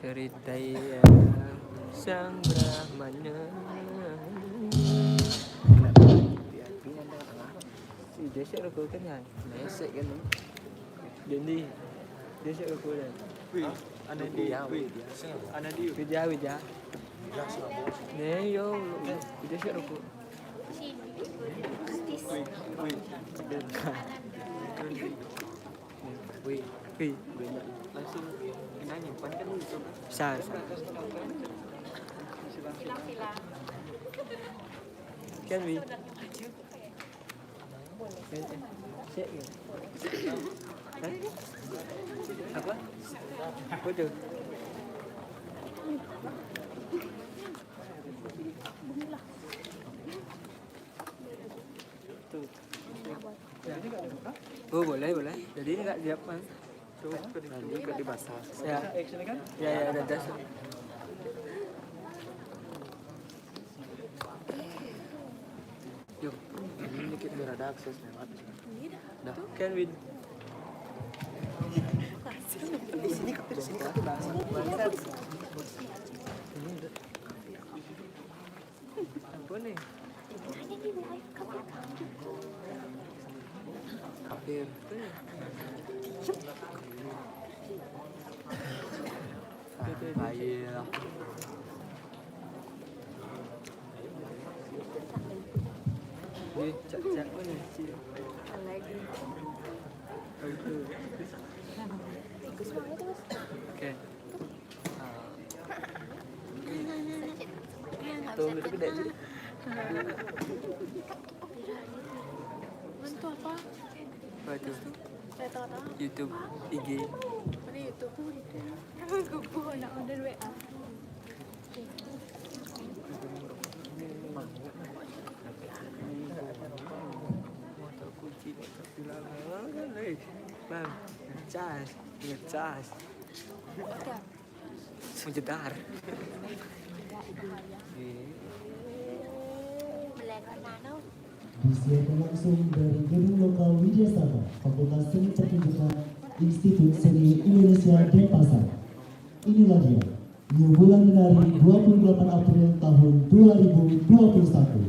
Ceritai sang Brahmana. Si dia siap aku kan ya. Mesek kan. Jadi dia siap aku dah. Ana di Widya. Ne yo dia siap aku. Wih, langsung nyimpan kan itu. Bisa. Kan wi. Cek ya. Apa? Foto. Tuh. Oh boleh. Jadi enggak siap kan? Tuh, nanti ke dibasah. Ya. Ya ada das. Yuk, ini kita biar ada akses lewat. Dah, kan Win. Di sini bahasa. Ini udah. Apa nih? Hampir. Baiklah. Ini cak mana sih? Lagi. Oh itu. Oke. Tuh itu gede sih. Bantu apa? Apa itu? YouTube, IG. Mana YouTube? Kupu nak order WA. Motor kunci bang, ngecas. Menjedar. Disiarkan langsung dari gedung lokal Widya Saba, Fakultas Seni Pertunjukan Institut Seni Indonesia Denpasar. Inilah dia, New Bulan Menari 28 April tahun 2021.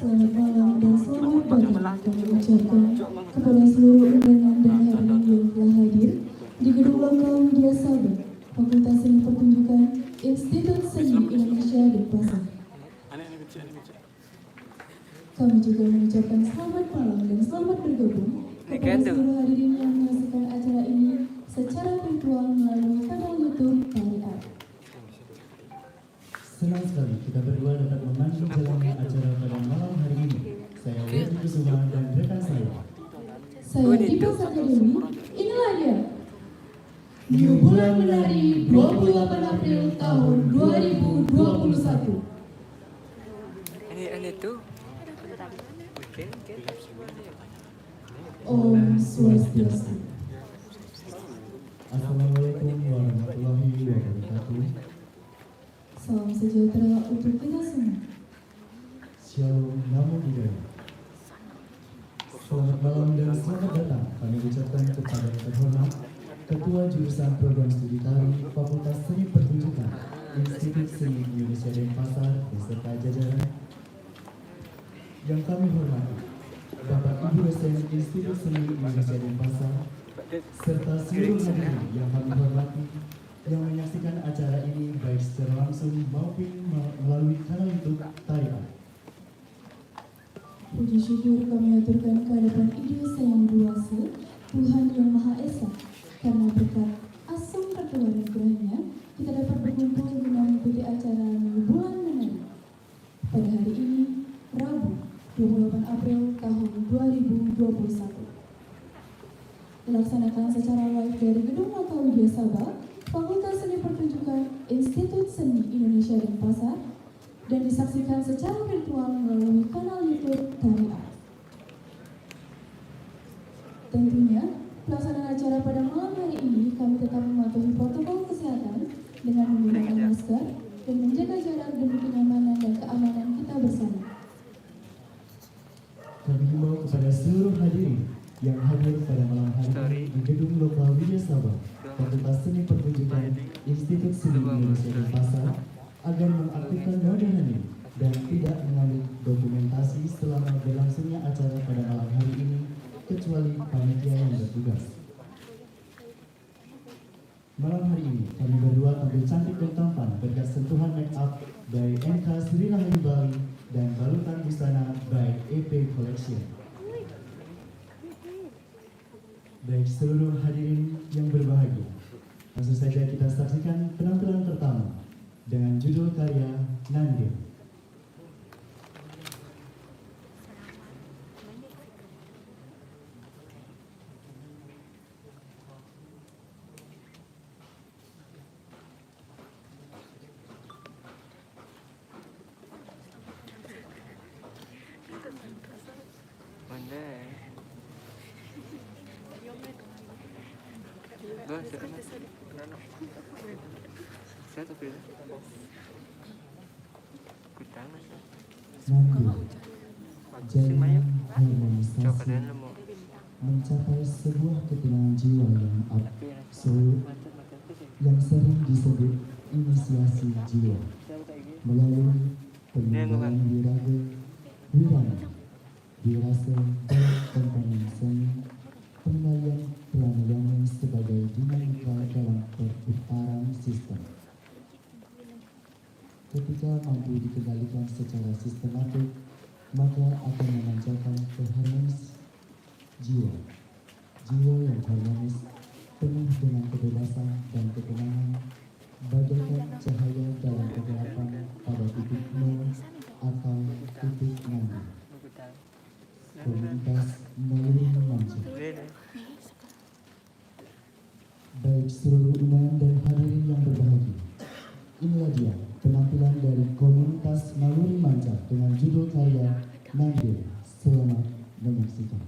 Selamat malam dan selamat pagi kami ucapkan kepada seluruh undangan dan hadirin yang telah hadir di gedung lokal Widya Saba, Fakultas Seni Pertunjukan Institut Seni Indonesia Denpasar. Kami juga mengucapkan selamat malam dan selamat bergabung kepada seluruh hadirin yang menyaksikan acara ini secara virtual melalui kanal YouTube Tari Art. Senang sekali kita berdua dapat memandu jalannya acara pada malam hari ini. Saya Widi Kusuma dan rekan saya. Saya Dimas Akademi, inilah dia. New Bulan Menari 28 April tahun 2021. Ini tuh. Oke. Om Swastiastu. Assalamualaikum warahmatullahi wabarakatuh. Salam sejahtera untuk kita semua. Shalom Namo Buddhaya. Selamat malam dan selamat datang kami ucapkan kepada terhormat Ketua Jurusan Program Studi Tari Fakultas Seni Pertunjukan Institut Seni Indonesia Denpasar beserta jajaran yang kami hormati Bapak Ibu dosen Institut Seni Indonesia Denpasar serta seluruh hadirin yang kami hormati yang menyaksikan acara ini baik secara langsung maupun melalui kanal YouTube Tari Art. Puji syukur kami aturkan kehadapan Ibu Yang Kuasa, Tuhan Yang Maha Esa, karena berkat asam pertolongan Gerahnya kita dapat berkumpul Seni Indonesia Denpasar dan disaksikan secara virtual melalui kanal YouTube Tari Art. Tentunya, pelaksanaan acara pada malam hari ini kami tetap mematuhi protokol kesehatan dengan menggunakan masker dan menjaga jarak demi kenyamanan dan keamanan kita bersama. Kami himbau kepada seluruh hadirin yang hadir pada malam hari ini di Gedung Lokal Widya Sabah, Fakultas Seni Pertunjukan Institut Seni Indonesia Denpasar agar mengaktifkan mode hening dan tidak mengambil dokumentasi selama berlangsungnya acara pada malam hari ini kecuali panitia yang bertugas. Malam hari ini kami berdua tampil cantik dan tampan berkat sentuhan make up by NK Sri Rahayu Bali dan balutan busana by EP Collection. Baik seluruh hadirin yang berbahagia, langsung saja kita saksikan penampilan pertama dengan judul karya Nandir. Nandir, jaringan harmonisasi mencapai sebuah ketenangan jiwa yang absolut yang sering disebut inisiasi jiwa melalui pengembangan wiraga, wirama, dirasa dan komponen seni, pengendalian peran sebagai dinamika dalam perputaran sistem. Ketika mampu dikendalikan secara sistematik, maka akan memancarkan keharmonis jiwa. Jiwa yang harmonis, penuh dengan kebebasan dan ketenangan, bagaikan cahaya dalam kegelapan pada titik nol atau titik nanti. Komunitas Naluri Manca. Baik seluruh undangan dan hadirin yang berbahagia, inilah dia penampilan dari komunitas Naluri Manca dengan judul karya Nandir. Selamat menyaksikan.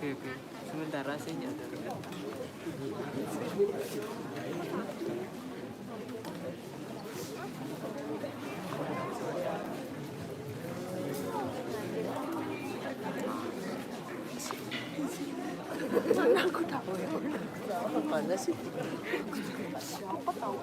Oke. Sementara saya nyadar. Mana aku tahu ya. Mana sih? Siapa tahu.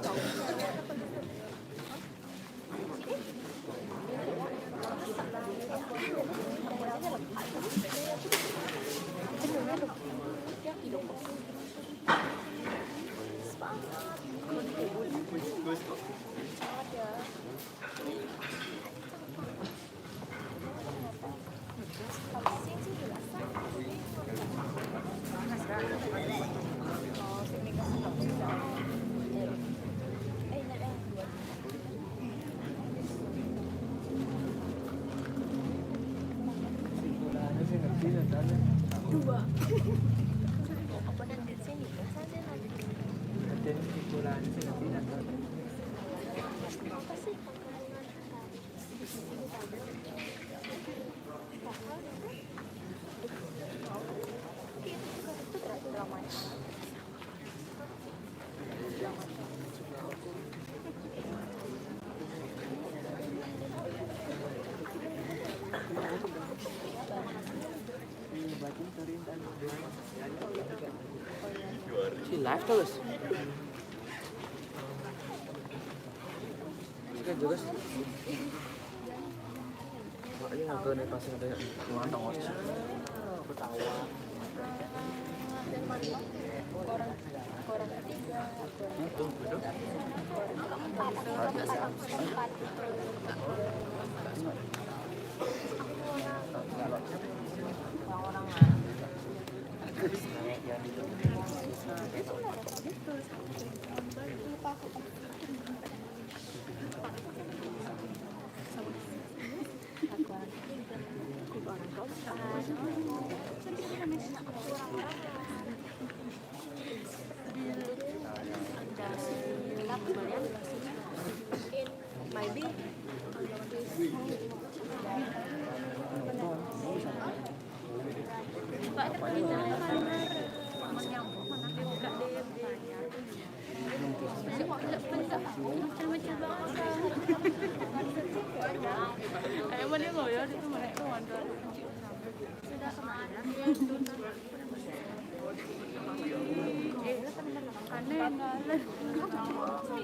Dua. Apa nanti sini? Saja nanti. Ada kesimpulan saya tidak tahu. Apa sih? Si live terus. Sekarang juga sih. Makanya nggak ke nih pasti ada mana ngos. Ketawa. Orang ketiga. Itu betul. Maybe. Emang dia ngồi đó thì tôi mà lại không hoàn toàn aneh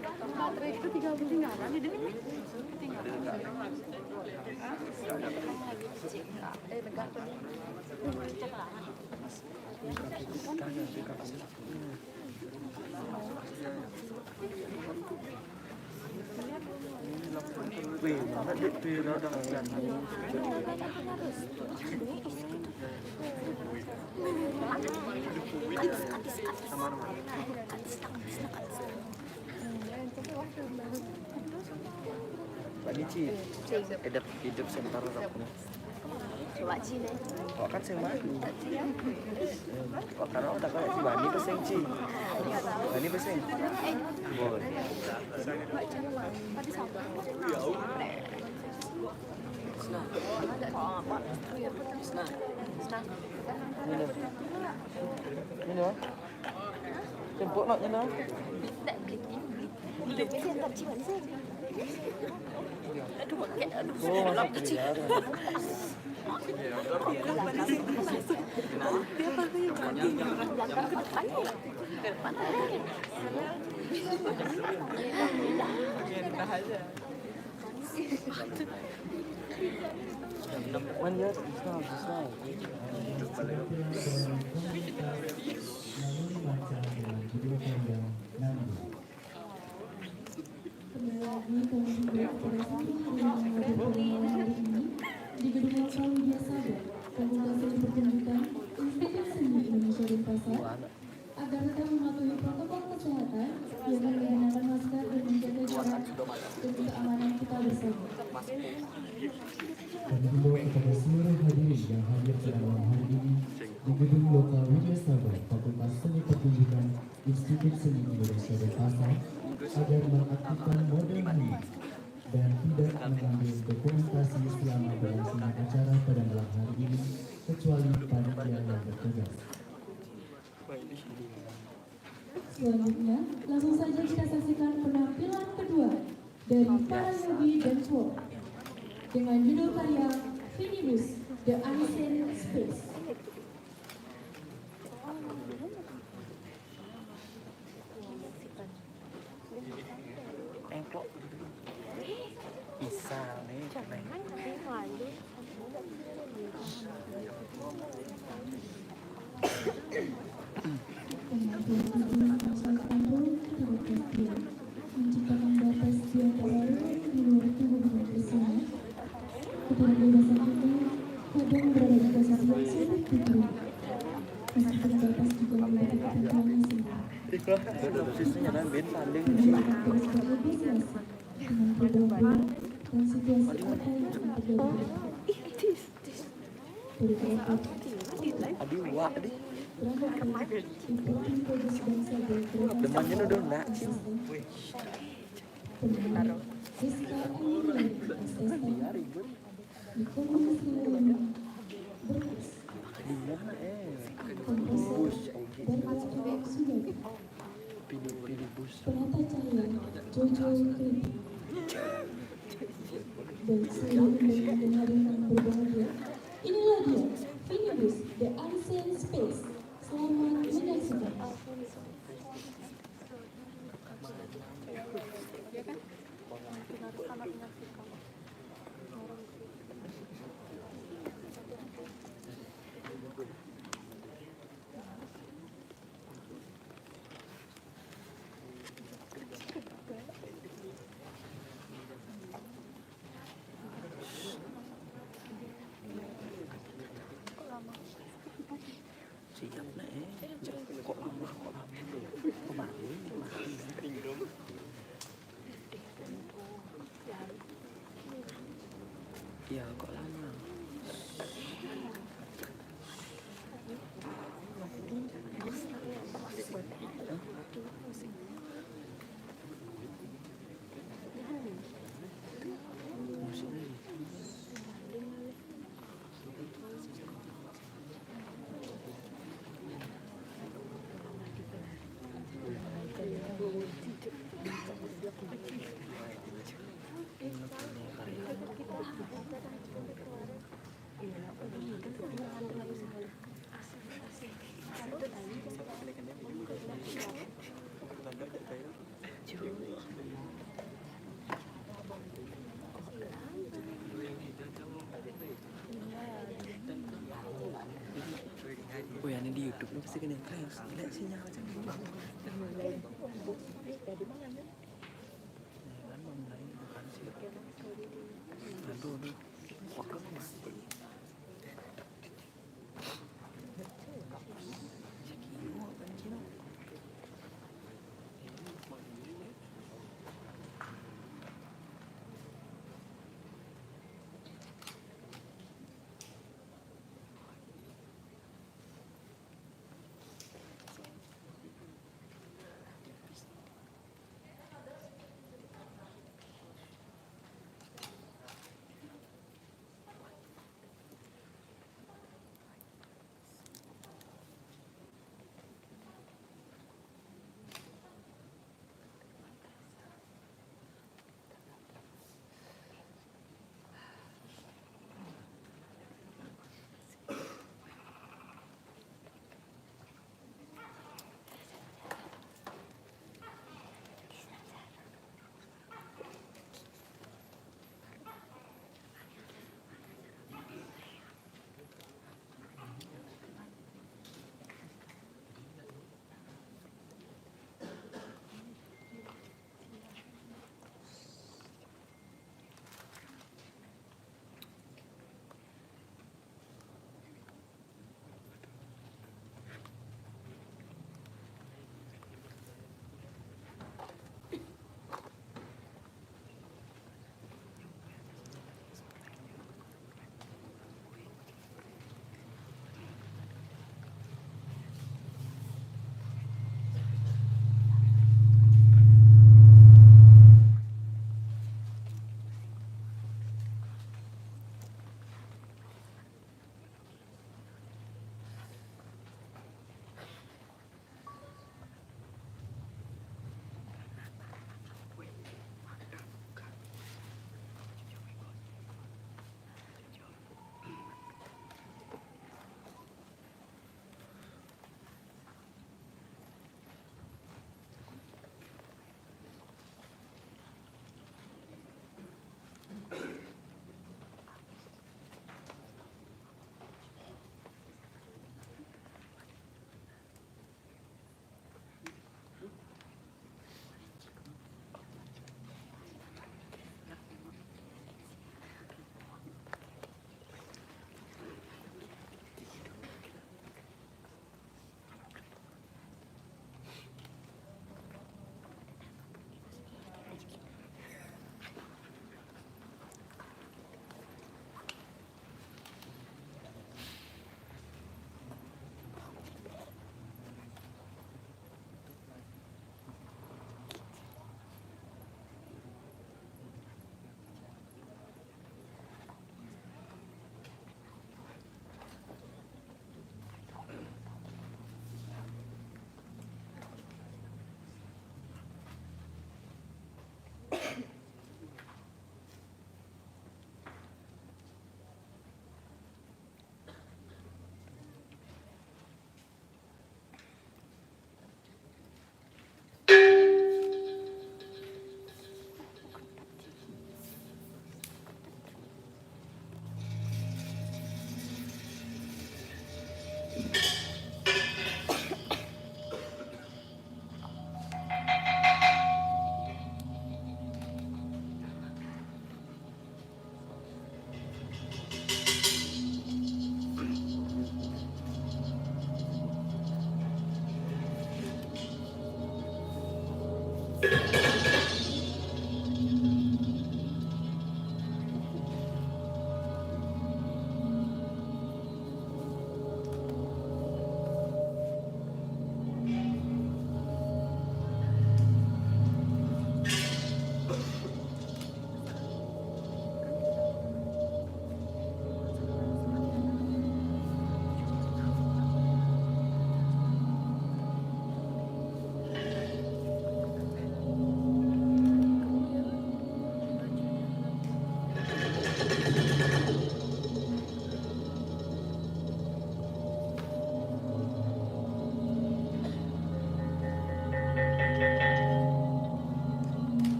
nggak baterai itu 3 ketinggalan di sini Wih, mana di radang yang Pak Nici, hidup sebentar raknya. Coba Cina. Kok kan sing madu. Kok karena udah kayak si Bani pesing Ci. Bani pesing. Boleh. Tadi sama. Ini loh. Tempuk nak nyana. Tak beli. Beli pesen tak cipan sen. Aduh, Oh, lap kecil. Man ya, bisa. Kembali lagi kami membuat operasi yang ada pada hari ini di Gedung Lokal Widya Sabar, Fakultas Seni Pertunjukan, Institut Seni Indonesia Denpasar, agar tetap mematuhi protokol kesehatan yang menggunakan masker dan menjaga jarak demi keamanan kita bersama. Kami himbau kepada seluruh hadirin yang hadir pada malam hari ini di Gedung Lokal Widya Sabar, Fakultas Seni Pertunjukan, Institut Seni Indonesia Denpasar, agar mengaktifkan mode hening dan tidak mengambil berdokumentasi selama berlangsungnya acara pada malam hari ini, kecuali panitia yang bertugas. Selanjutnya, langsung saja kita saksikan penampilan kedua dari para yogi dan Paul dengan judul karya Finibus, The Unseen Space. Engklok. Bisa nih. Menciptakan batas di antara di luar tubuh yang bersama. Ketidakbebasan ini kadang berada di posisi yang sulit diterima. Meskipun batas juga memiliki ketentuannya sendiri. Posisinya dan Ben tanding Dengan bernegosiasi dengan perubahan dan situasi apa yang terjadi. Beberapa Adi wak di. berangkat di Provinsi Kudus Bangsa Berkeras Demannya udah nak. Penulis Rizka Emilia SSN di Komunitas Layanan Berkas Di mana Komposer Bernardo Sudadi Pilih bus. Penata Cahaya Jojo Kripi dan seluruh undangan yang berbahagia. Inilah dia Finibus, The Unseen Space. Selamat menyaksikan. Siap nak Kok lama. Kok mati. Ya kok lama. Wih, ini di YouTube lu pasti kena crash. Lihat sinyal macam ni. Aduh. Waktu mati.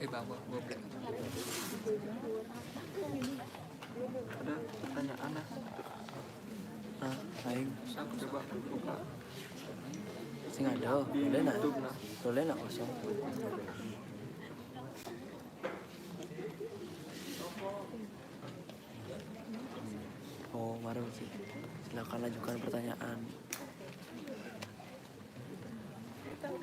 Bawa ada pertanyaan aing coba buka sing ada boleh nak kosong. Oh baru sih, silakan ajukan pertanyaan.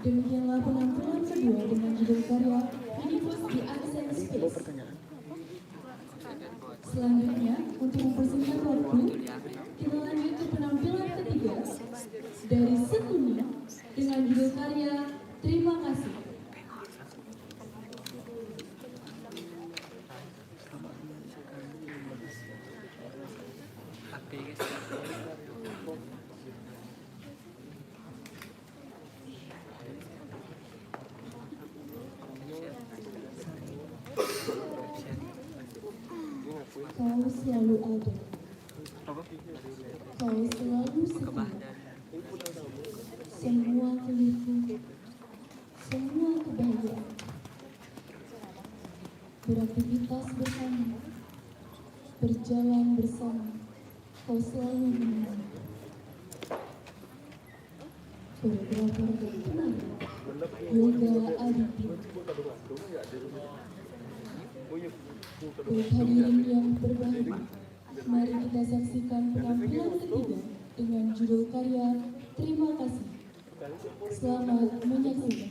Demikianlah penampilan kedua dengan judul karya Universe di Accent Space. Selanjutnya, untuk mempersingkat waktu, kita lanjut ke penampilan ketiga dari Setuni dengan judul karya Terima Kasih. Kau selalu ada. Kau selalu setia. Semua keluhku, semua kebahagiaan. Beraktivitas bersama, berjalan bersama. Kau selalu menemani. Koreografer dan penari Yoga Aditya. Buat hadirin yang berbahagia, mari kita saksikan penampilan ketiga dengan judul karya Terima Kasih. Selamat menyaksikan.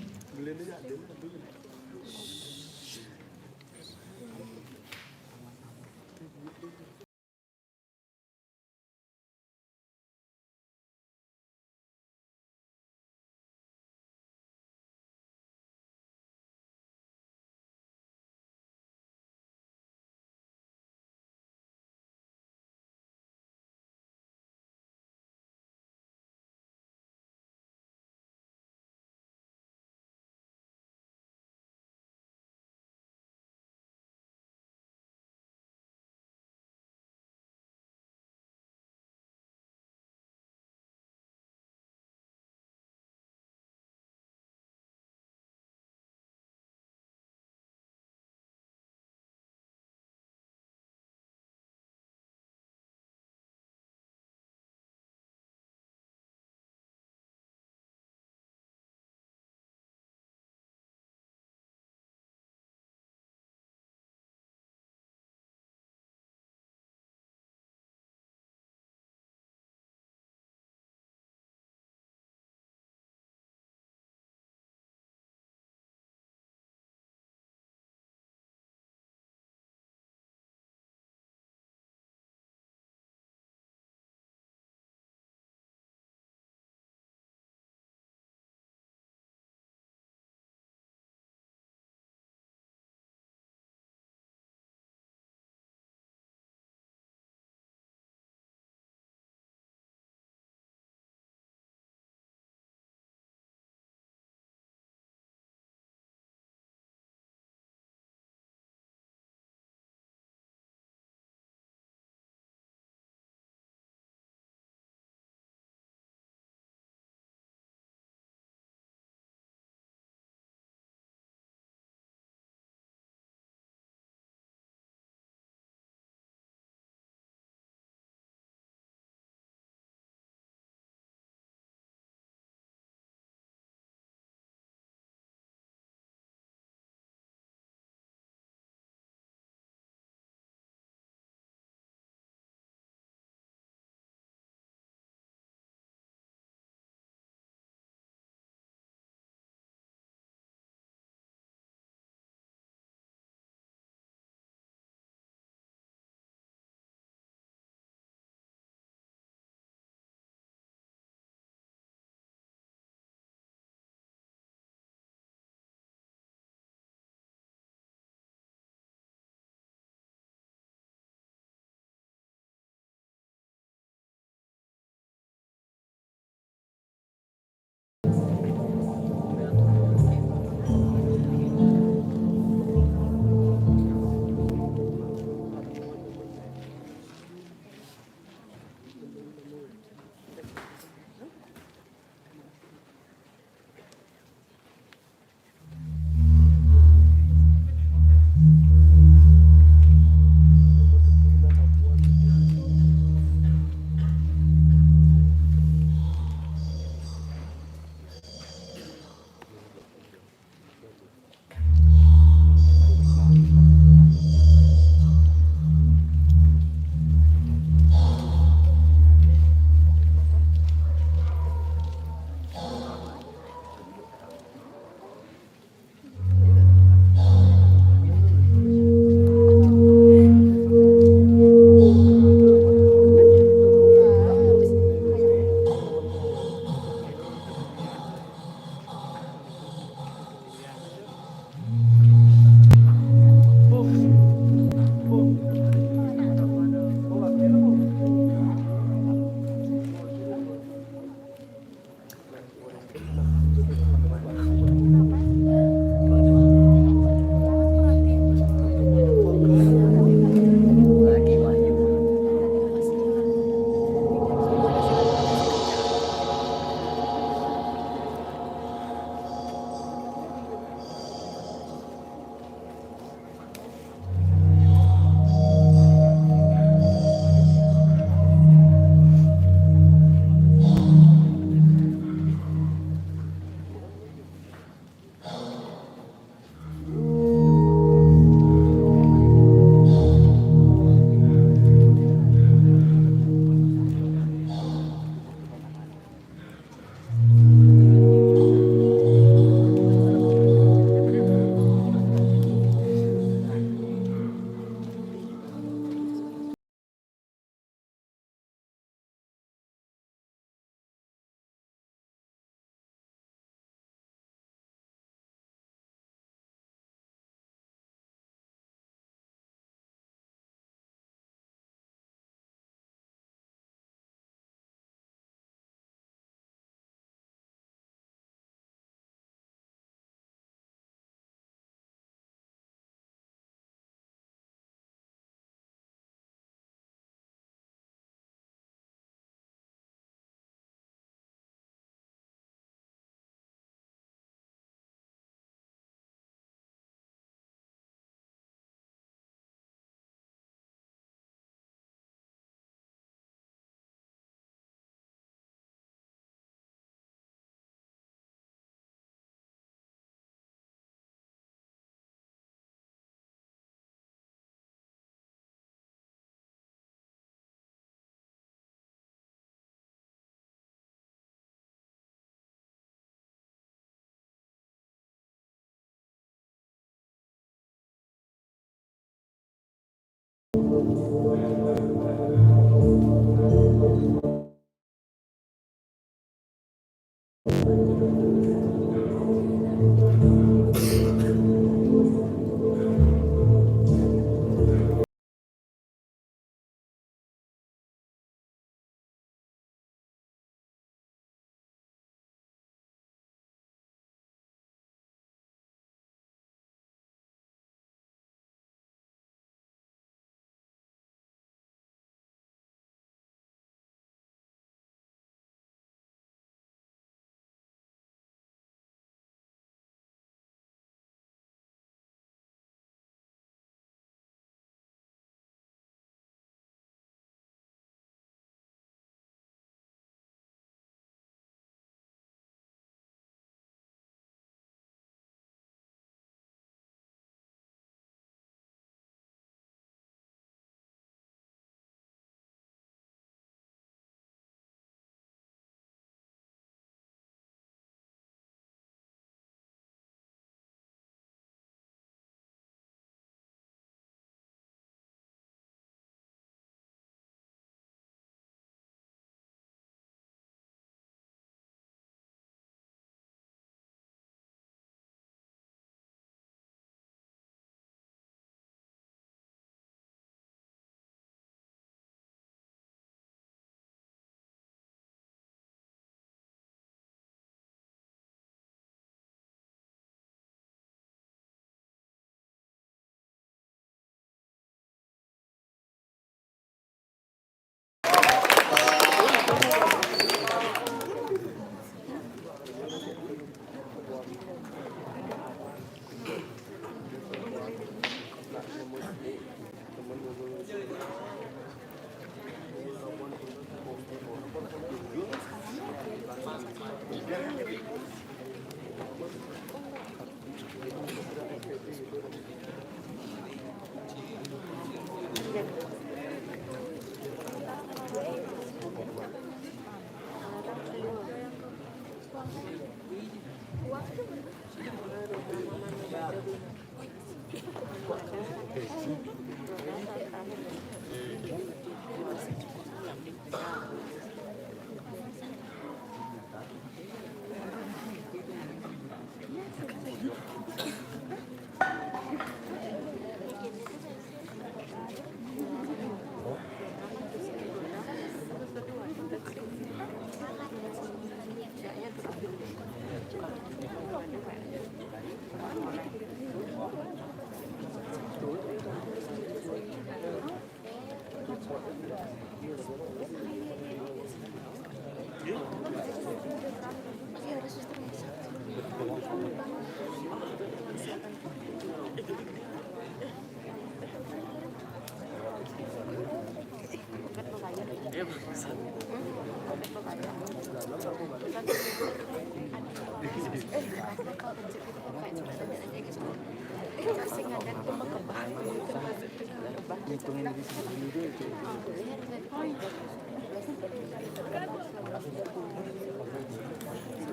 Ngitungin diri sendiri dulu.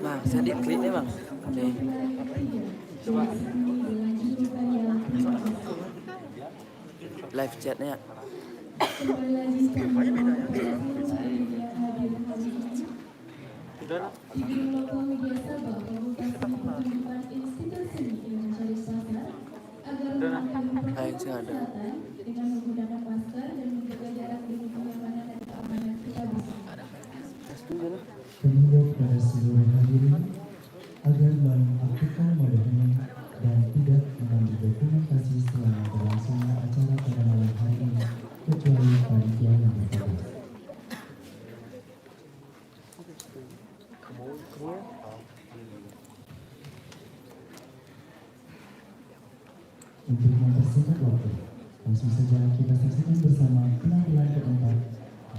Bang, saya diklik nih bang. Nih. Coba. Live chatnya. Ayo sih ada. Dengan menggunakan masker dan menjaga jarak di lingkungan yang mana dan keamanan kita bersama. Mengimbau kepada seluruh hadirin agar mengaktifkan mode hening dan tidak mengambil dokumentasi selama berlangsungnya acara pada malam hari ini kecuali panitia yang bertugas. Untuk mempersingkat waktu, langsung saja kita saksikan bersama penampilan keempat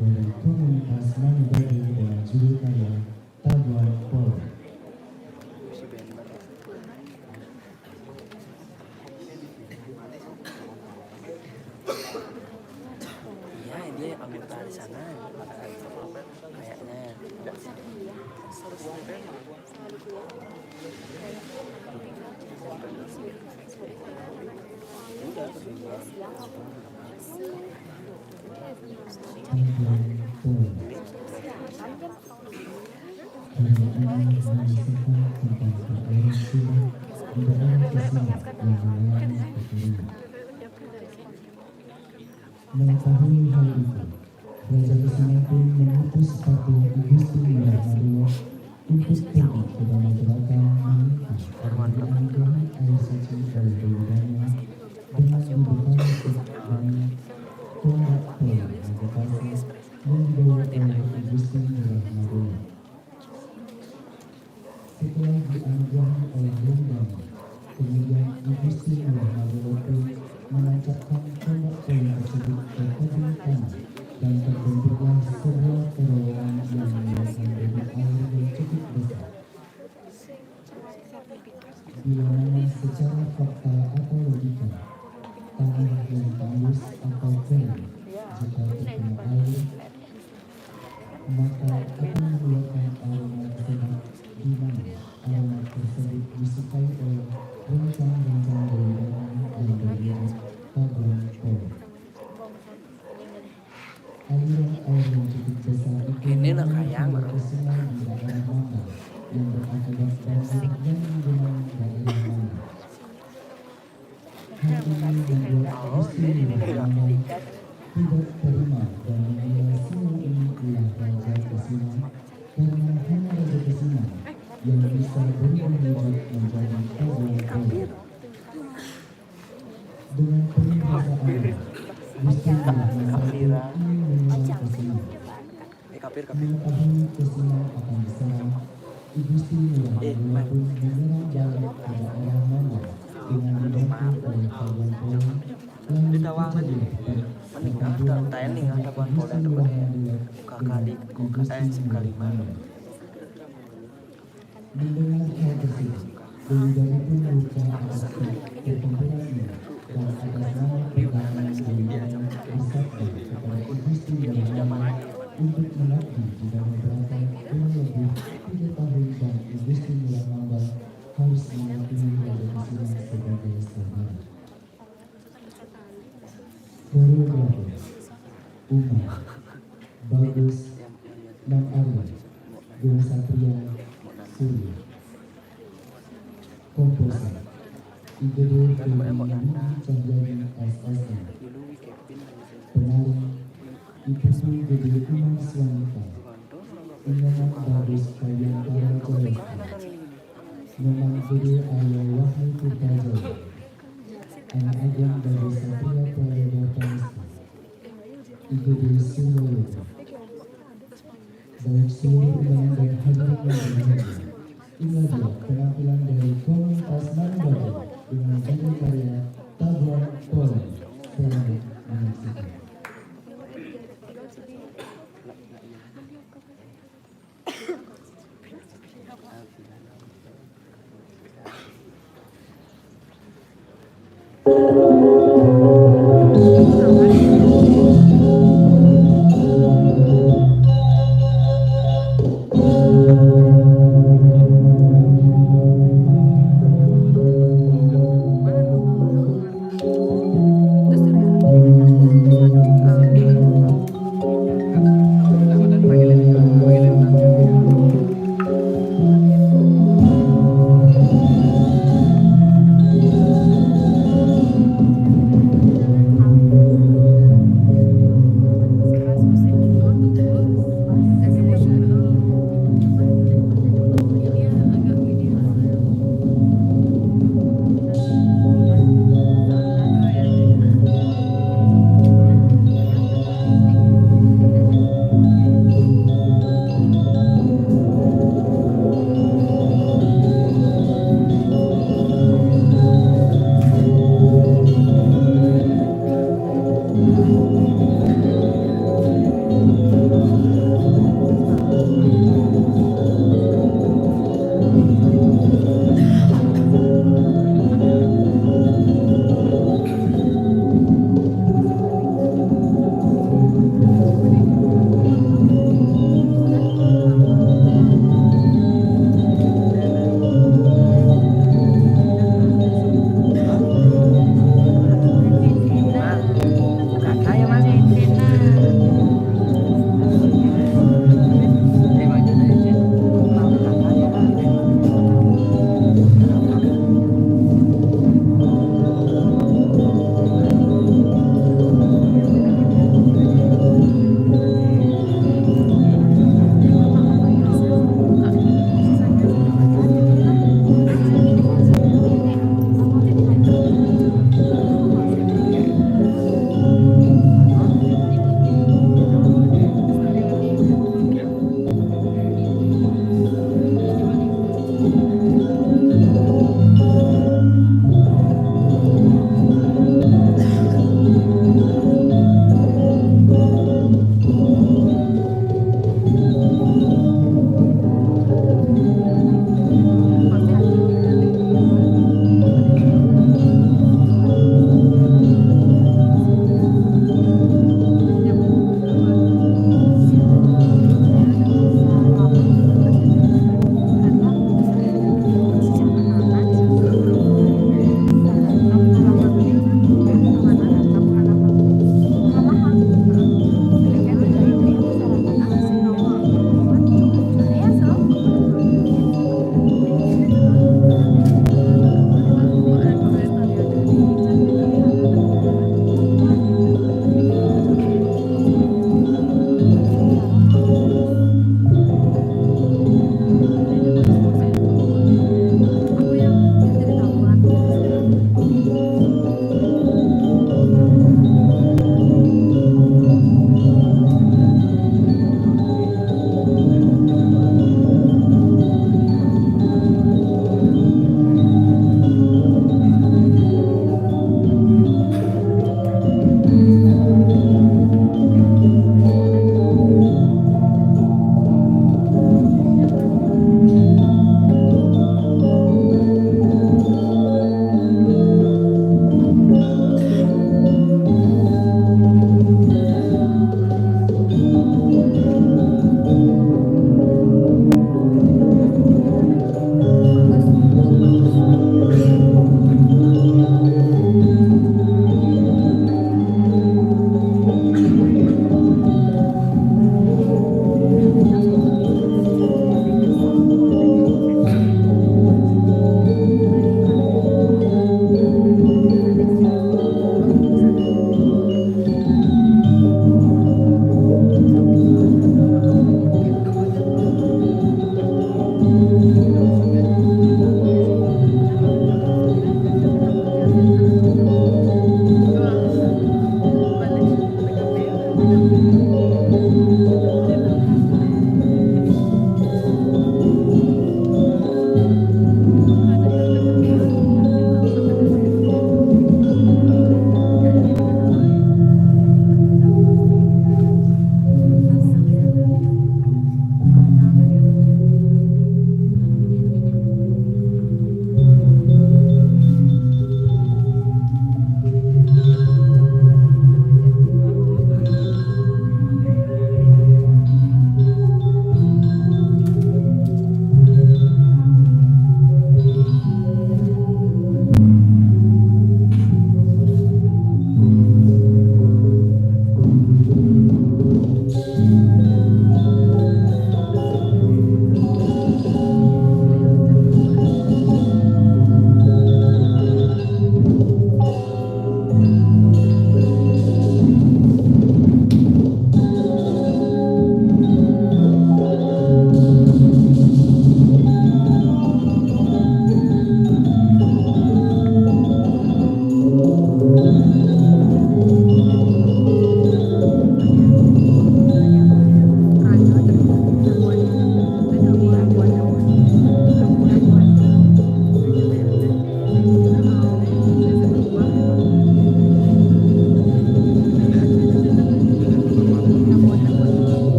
dari komunitas Manibagi dengan judul karya Tabuan Polo. Iya, dia anggota di sana. Kayaknya. Udah. Mengetahui hal itu, Raja Kesina pun mengutus sepatu Gusti Milah Madulo untuk pergi ke danau belakang meminta dianugerahi air suci oleh Dewidanya dengan dibekali dengan tongkat tol Majapahit yang dibawa oleh Gusti Milah Madulo. Setelah dianugerahi oleh Dewidanya, kemudian Gusti Milah Madulo pun menancapkan tongkat tol tersebut ke tebing tanah dan terbentuklah sebuah terowongan yang menyebabkan debit air yang cukup besar. Bila mana secara fakta atau logika, tanah yang tandus atau kering jika terkena air, maka akan mengeluarkan aroma sedap di mana aroma tersebut disukai oleh rencang-rencang Dewidanya yang berjuluk Tabuan Polo. Aliran air yang cukup besar itu mengalir ke sungai di daerah Mangga yang berakibat banjir yang menggenangi daerah Mangga. Hal ini membuat Gusti Milah Mangga tidak terima dan mengira semua ini ulah Raja Kesina, karena hanya Raja Kesina yang bisa berubah wujud menjadi Tabuan Polo. Dengan penuh rasa air, Gusti Milah Mangga mengetahui Kesina akan diserang, Gusti Milah Madulo pun menyerang balik ke daerah Mangga dengan dibantu oleh Tabuan Polo. Lalu terjadi pertempuran antara Gusti Milah Madulo dengan Gusti Milah Mangga. Mendengar hal tersebut, Dewidanya pun lupa atas pertempuran ini dan atas nama perkataan Dewidanya bersabda kepada Gusti Milah Mangga untuk mengabdi di danau belakang kurang lebih 3 tahun dan Gusti Milah Mangga harus mengakui Raja Kesina sebagai saudara. Koreografer Umar, Bagus, Nam Arya, Guru Satria, Surya. Komposer IGD Filmini Cahyadi SSN. Penari Ibu Gede Umar Swanita, Inangan Bagus Kayantara Jayasti, Memang Gede Arya Wahyu Tirtajaya, Anak Ageng dari Satria Prayada Panisti, IGD Suryoyoto. Baik seluruh undangan dan hadirin yang berbahagia, inilah dia penampilan dari komunitas Manunggalu dengan judul karya Tabuan Polo. Selamat menyaksikan.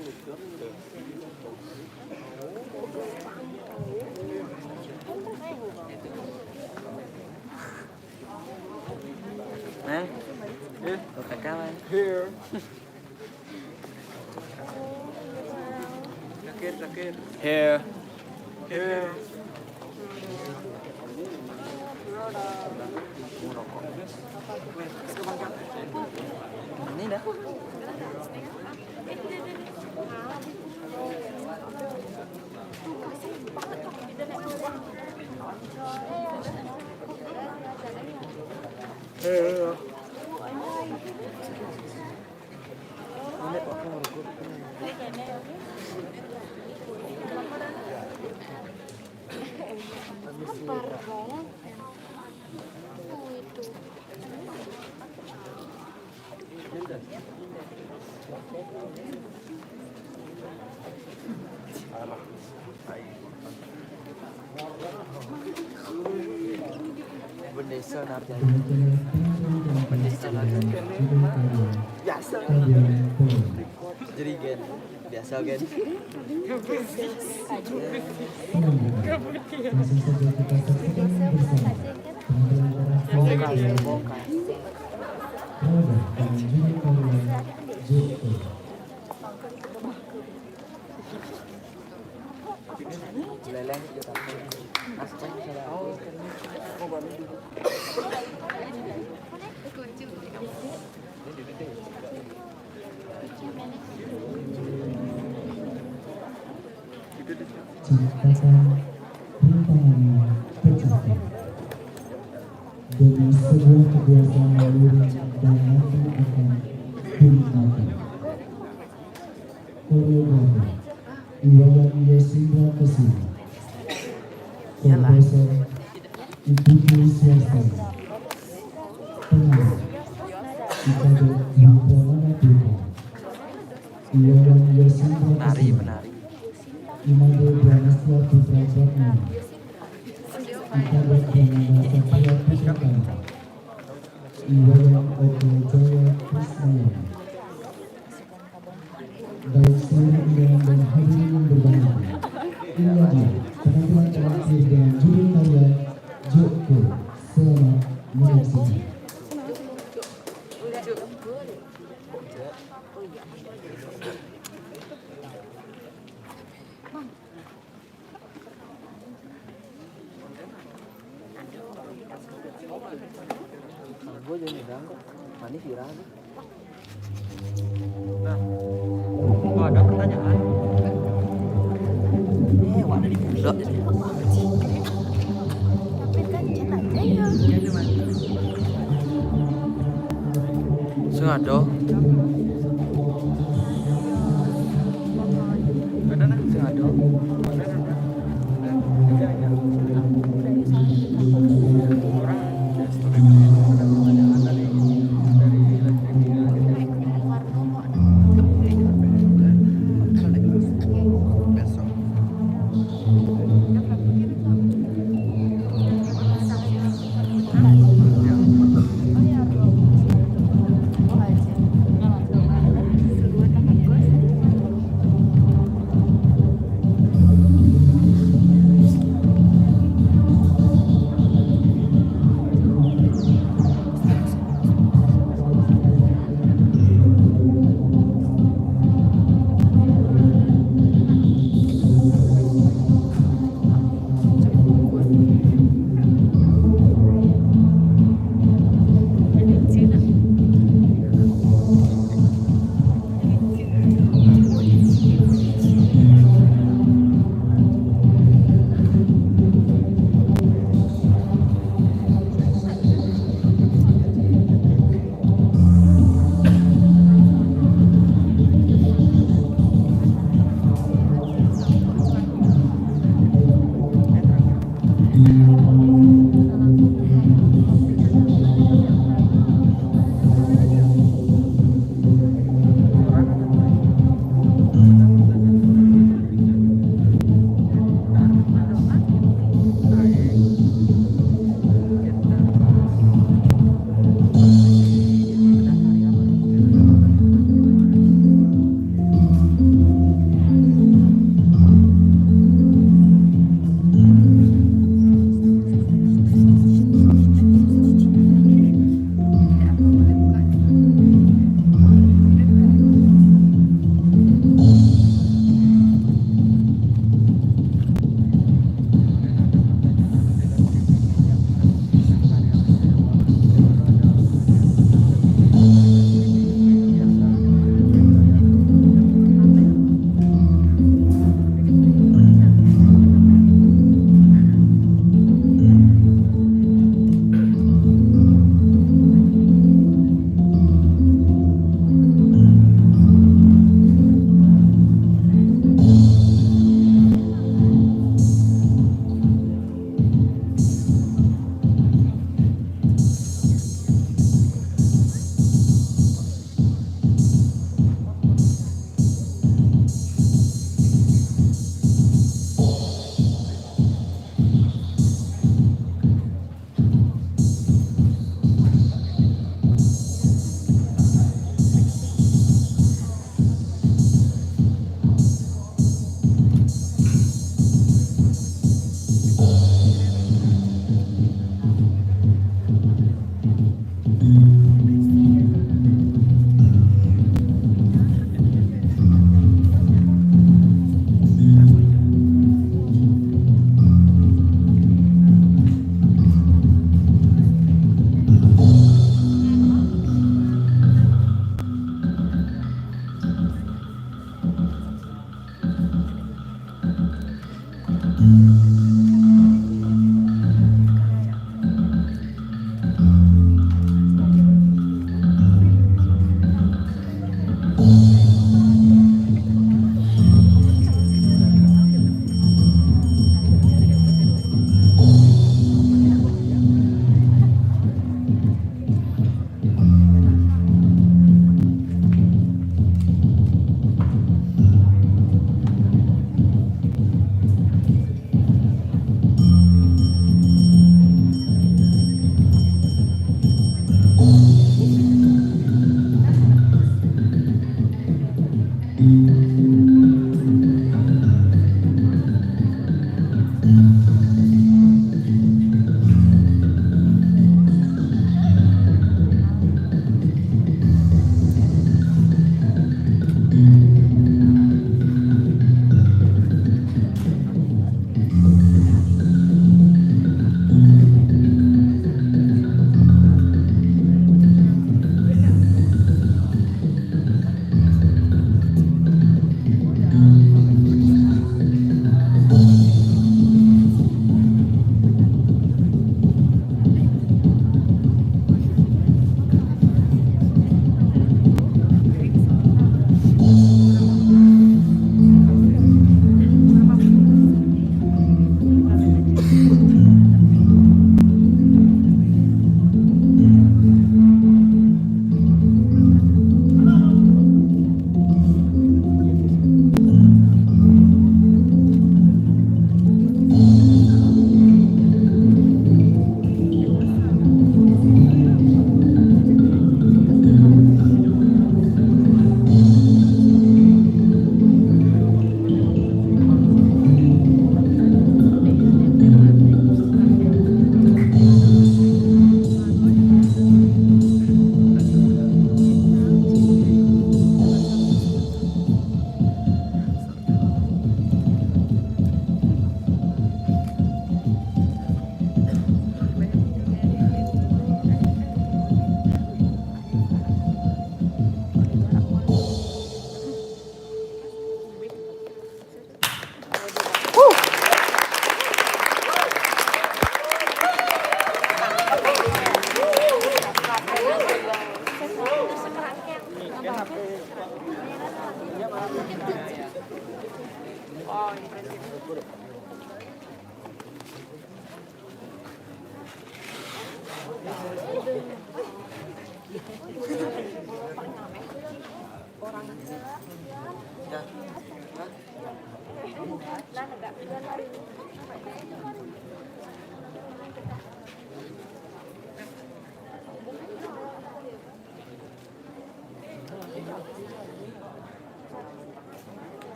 Nè, có cả cao anh. Rakit. Here. Ini dah. Bendesa narja. Bendesa narja. Biasa. Jadi gen. Biasa gen. Langsung saja kita saksikan bersama penampilan Bongkar. Roda dengan judul karya Joko. Leleng kita. Asceng saya. Oh, baru dulu. Ciptakan rintangannya tercapai demi sebuah kebiasaan lurik dan nanti akan dinikmati. Koreografi Iwayan Yosindra Kesuma, Komposer Ibu Swastana, Pengarah Ikade Yudhamana Putra, Iwayan Yosindra Kesuma, Imade Pranasya Putra Pratnama, Ikade Prananda Satya Putra Kanta, Iwayan Oto Jaya Krisnayana. Baik seluruh undangan dan hadirin yang berbahagia, inilah dia penampilan terakhir dengan judul karya Joko. Selamat menyaksikan. Gue jadi ganggu. Mana viral? Oh, ada pertanyaan. Ada di pondok. Tapi kan jangan aja ya. Sengado. Sengado.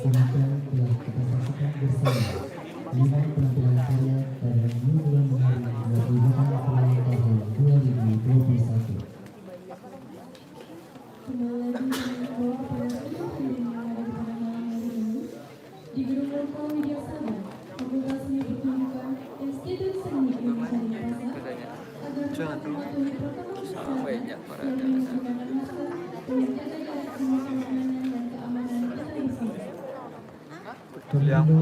Selanjutnya telah kita saksikan bersama 5 penampilan karya pada New Bulan Hari 28 April tahun 2021. Kembali lagi membawa kepada seluruh film yang ada di pada malam hari ini di Gedung Lokal Widya Sabar, Fakultas Seni Pertunjukan Institut Seni Indonesia Denpasar, agar dapat mematuhi protokol kesehatan yang menggunakan masker dan menjaga jarak semaksimal dan keamanan kita bersama.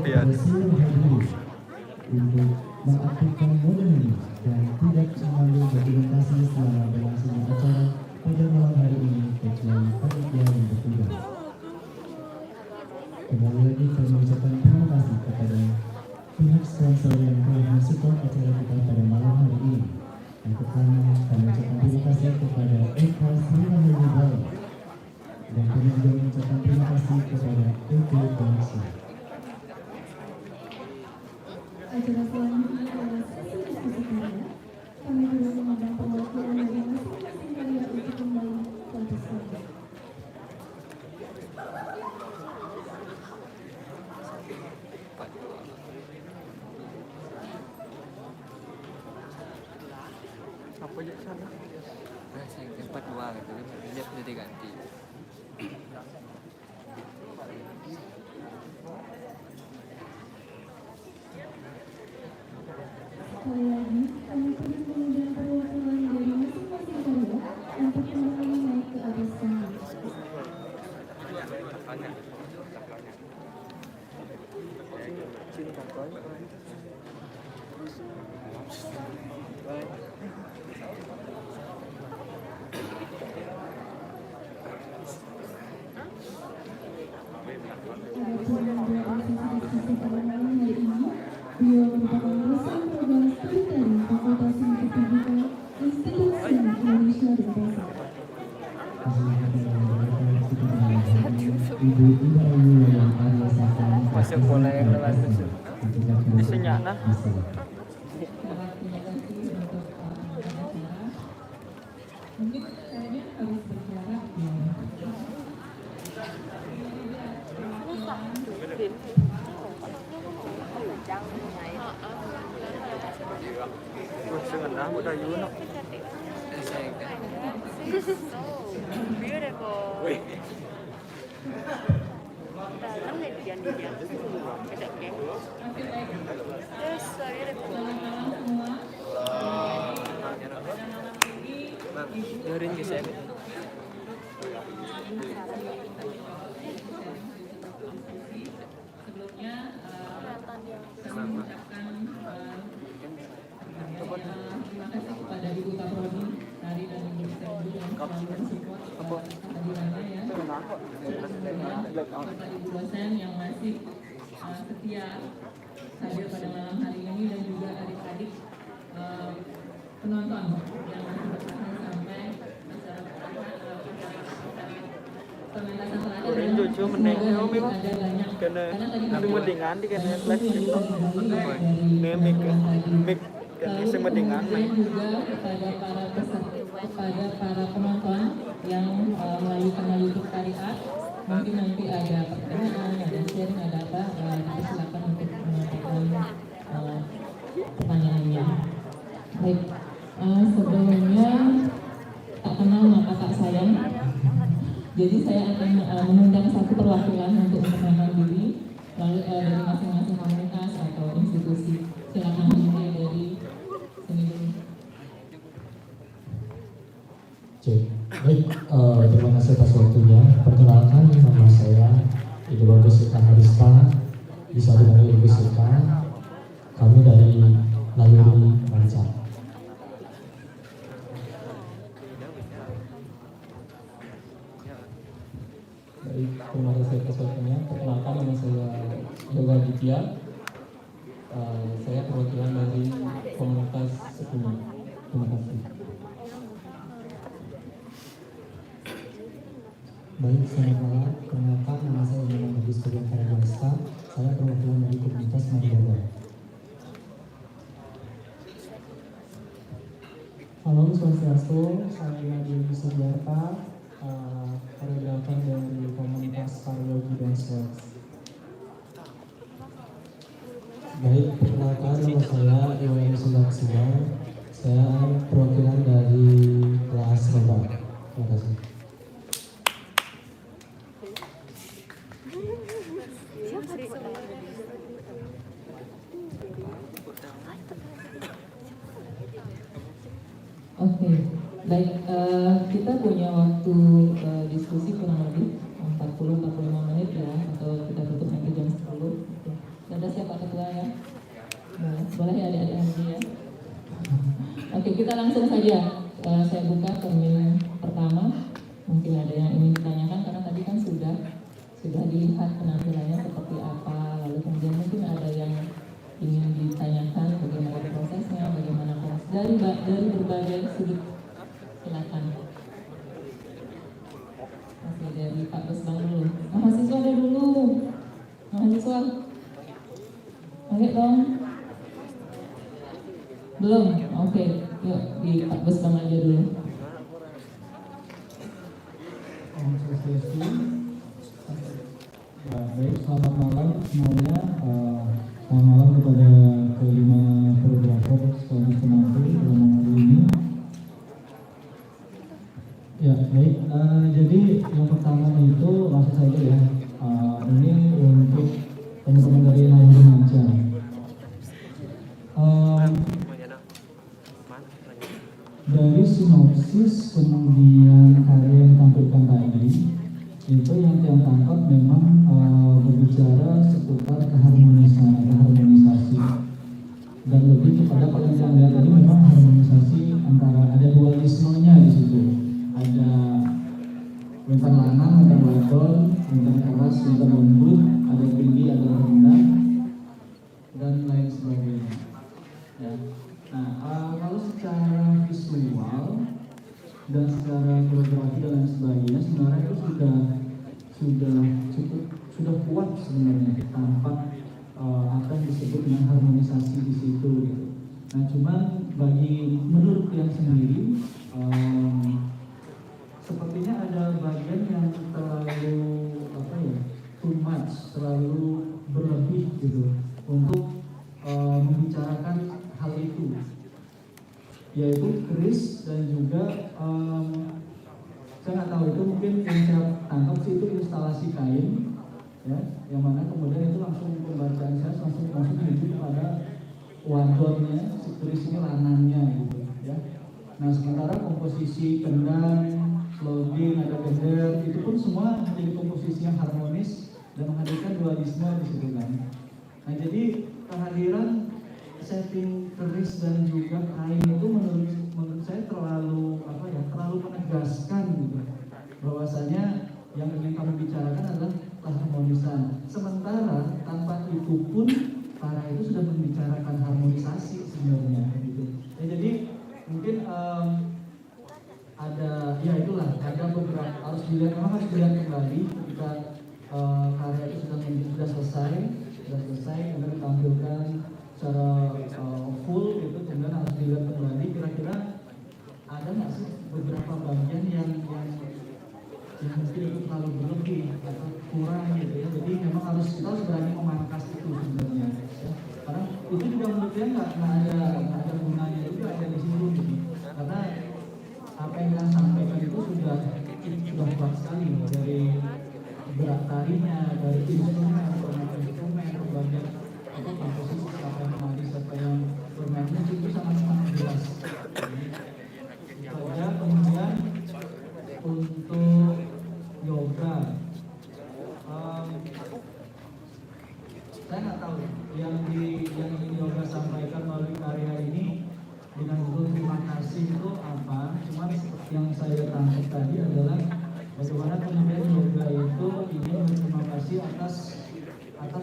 Yang seluruh hadirin untuk mengaktifkan momen ini dan tidak mengambil dokumentasi selama berlangsungnya acara pada malam hari ini kecuali panitia yang bertugas. Kembali lagi kami mengucapkan terima kasih kepada pihak sponsor yang telah mensupport acara kita pada malam hari ini. Yang pertama, kami mengucapkan terima kasih kepada Eka Sriwahyu dan kami juga mengucapkan terima kasih kepada EK Connection. Acara selanjutnya adalah sesi diskusi karya. Kami juga mengundang perwakilan dari masing-masing karya untuk kembali kontestan. Apa aja sana? Saya tempat dua gitu kan, dia jadi ganti. Sekali lagi, kami perlu mengundang perwakilan dari masing-masing karya untuk kembali naik ke atas panggung. Sini kakak. Adapun dari sesi diskusi pada malam hari ini, beliau merupakan dosen program studi dari Fakultas Seni Pertunjukan Institut Seni Indonesia Denpasar. Ibu Ida Ayu yang Arya Safran Masuk bola yang lewat itu. Disenyak nah. Mungkin kayaknya harus berjarak ya. Senang dah udah yun. Beautiful. Dalam nih dia. Bedaknya. Yes, so beautiful. Dengerin ke saya. Sebelumnya saya mengucapkan terima kasih kepada Ibu Kaprodi dari dan Ibu Ibu yang selalu mensupport kehadirannya ya. Bapak Ibu dosen yang masih setia hadir pada malam hari ini dan juga adik-adik penonton yang masih bertahan sampai acara pementasan terakhir. Orang jujur menengok memang Ada banyak kena karena tadi itu mendingan di kena flash TikTok. Mic kan iseng mendingan main. juga kepada para peserta, kepada para penonton yang melanjutkan YouTube Karya. Mungkin nanti ada pertanyaan, ada sharing, ada apa, dipersilakan untuk menyampaikan pertanyaannya. Baik, sebelumnya tak kenal maka tak sayang. Jadi saya akan mengundang satu perwakilan untuk memperkenalkan diri, lalu dari masing-masing komunitas atau institusi. Silakan dimulai dari sini dulu. Cek. Baik, terima kasih atas waktunya. Perkenalkan Ideologi Sika Harista, bisa dengan Ideologi Sika, kami dari Layuri Ranca. Baik, terima kasih atas waktunya. Perkenalkan, nama saya Yoga Aditya. Saya perwakilan dari komunitas Sekuni. Terima kasih. Baik, selamat malam. Perkenalkan, nama saya Muhammad Agus Kurniawan Karadiasta. Saya perwakilan dari komunitas Madura. Halo, Swastiastu. Saya Nadi Sugiarta, koreografer dari komunitas Karyogi Dance Works. Baik, perkenalkan, nama saya Iwan Sudaksima. Saya perwakilan dari kelas Roba. Terima kasih. Oke, baik. Kita punya waktu diskusi kurang lebih 40-45 menit ya, atau kita tutup nanti jam 10. Oke. Ada siapa ketua ya? Boleh ya adik-adik nanti ya. Oke, kita langsung saja. Saya buka termin pertama. Mungkin ada yang ingin ditanyakan karena tadi kan sudah dilihat penampilannya seperti apa. Lalu kemudian mungkin ada yang ingin ditanyakan bagaimana prosesnya, bagaimana dari berbagai sudut. Silakan. Masih dari Pak Besbang dulu. Mahasiswa ada dulu. Mahasiswa. Oke dong. Belum. Oke. Yuk di Pak Besbang aja dulu. Om Swastiastu. Baik, selamat malam semuanya. Selamat malam kepada kelima koreografer sekaligus penampil pada hari ini. Ya, baik. Jadi yang pertama itu langsung saja ya. Ini untuk teman-teman dari Layuri Ranca. Dari sinopsis kemudian karya yang ditampilkan tadi, itu yang tangkap memang berbicara seputar keharmonisasi dan lebih kepada kalau yang lihat tadi memang harmonisasi antara ada dualismenya di situ, ada bentang lanang, bentang wadon, bentang keras, bentang lembut, ada tinggi, ada rendah dan lain sebagainya ya. Nah, kalau secara visual dan secara koreografi dan lain sebagainya sebenarnya itu sudah kuat sebenarnya tampak apa yang disebut dengan harmonisasi di situ gitu. Nah, cuman menurut yang sendiri sepertinya ada bagian yang terlalu too much, terlalu berlebih gitu untuk membicarakan hal itu, yaitu keris dan juga saya nggak tahu itu mungkin yang saya tangkap sih itu instalasi kain ya, yang mana kemudian itu langsung pembacaan saya langsung menuju kepada wadonnya, si keris ini lanangnya gitu ya. Nah, sementara komposisi kendang, slogan, ada gender itu pun semua menjadi komposisi yang harmonis dan menghadirkan dualisme di situ kan. Nah, jadi kehadiran setting keris dan juga kain itu menurut saya terlalu menegaskan gitu, bahwasanya yang ingin kamu bicarakan adalah keharmonisan. Sementara tanpa itu pun para itu sudah membicarakan harmonisasi sebenarnya gitu. Ya, jadi mungkin ada beberapa harus dilihat kembali ketika karya itu sudah selesai kemudian ditampilkan secara full gitu, kemudian harus dilihat kembali kira-kira ada nggak sih beberapa bagian yang mungkin itu terlalu berlebih atau kurang gitu ya. Jadi memang kita harus berani memangkas itu sebenarnya ya. Karena itu juga menurut saya nggak ada gunanya juga ada di situ gitu. Karena apa yang kita sampaikan itu sudah kuat sekali dari berat tarinya, dari instrumen, berbagai komposisi siapa yang menari, siapa yang bermain musik itu sangat jelas. Kemudian untuk yoga inovasi itu apa, cuman yang saya tangkap tadi adalah bagaimana kemudian yoga itu ingin berinovasi atas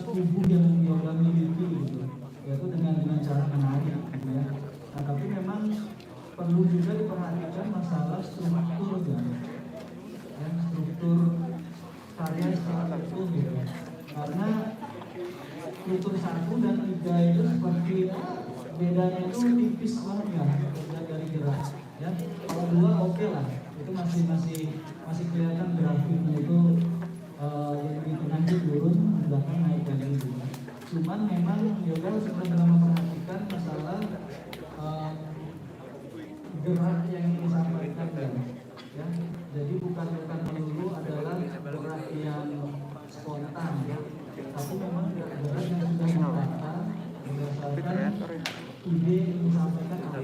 tubuh yang yoga miliki gitu, yaitu dengan cara menari gitu ya. Nah, tapi memang perlu juga diperhatikan masalah struktur ya, struktur karya secara utuh gitu. Karena struktur 1 dan 3 itu seperti bedanya itu tipis banget ya dari gerak ya. Kalau 2 oke lah, itu masih kelihatan grafiknya itu yang di tengahnya turun, belakang naik lagi gitu. Cuman memang yoga sudah memperhatikan masalah gerak yang disampaikan ya. Jadi bukan melulu adalah gerak yang spontan ya, tapi memang gerak yang sudah ditata berdasarkan ide yang disampaikan apa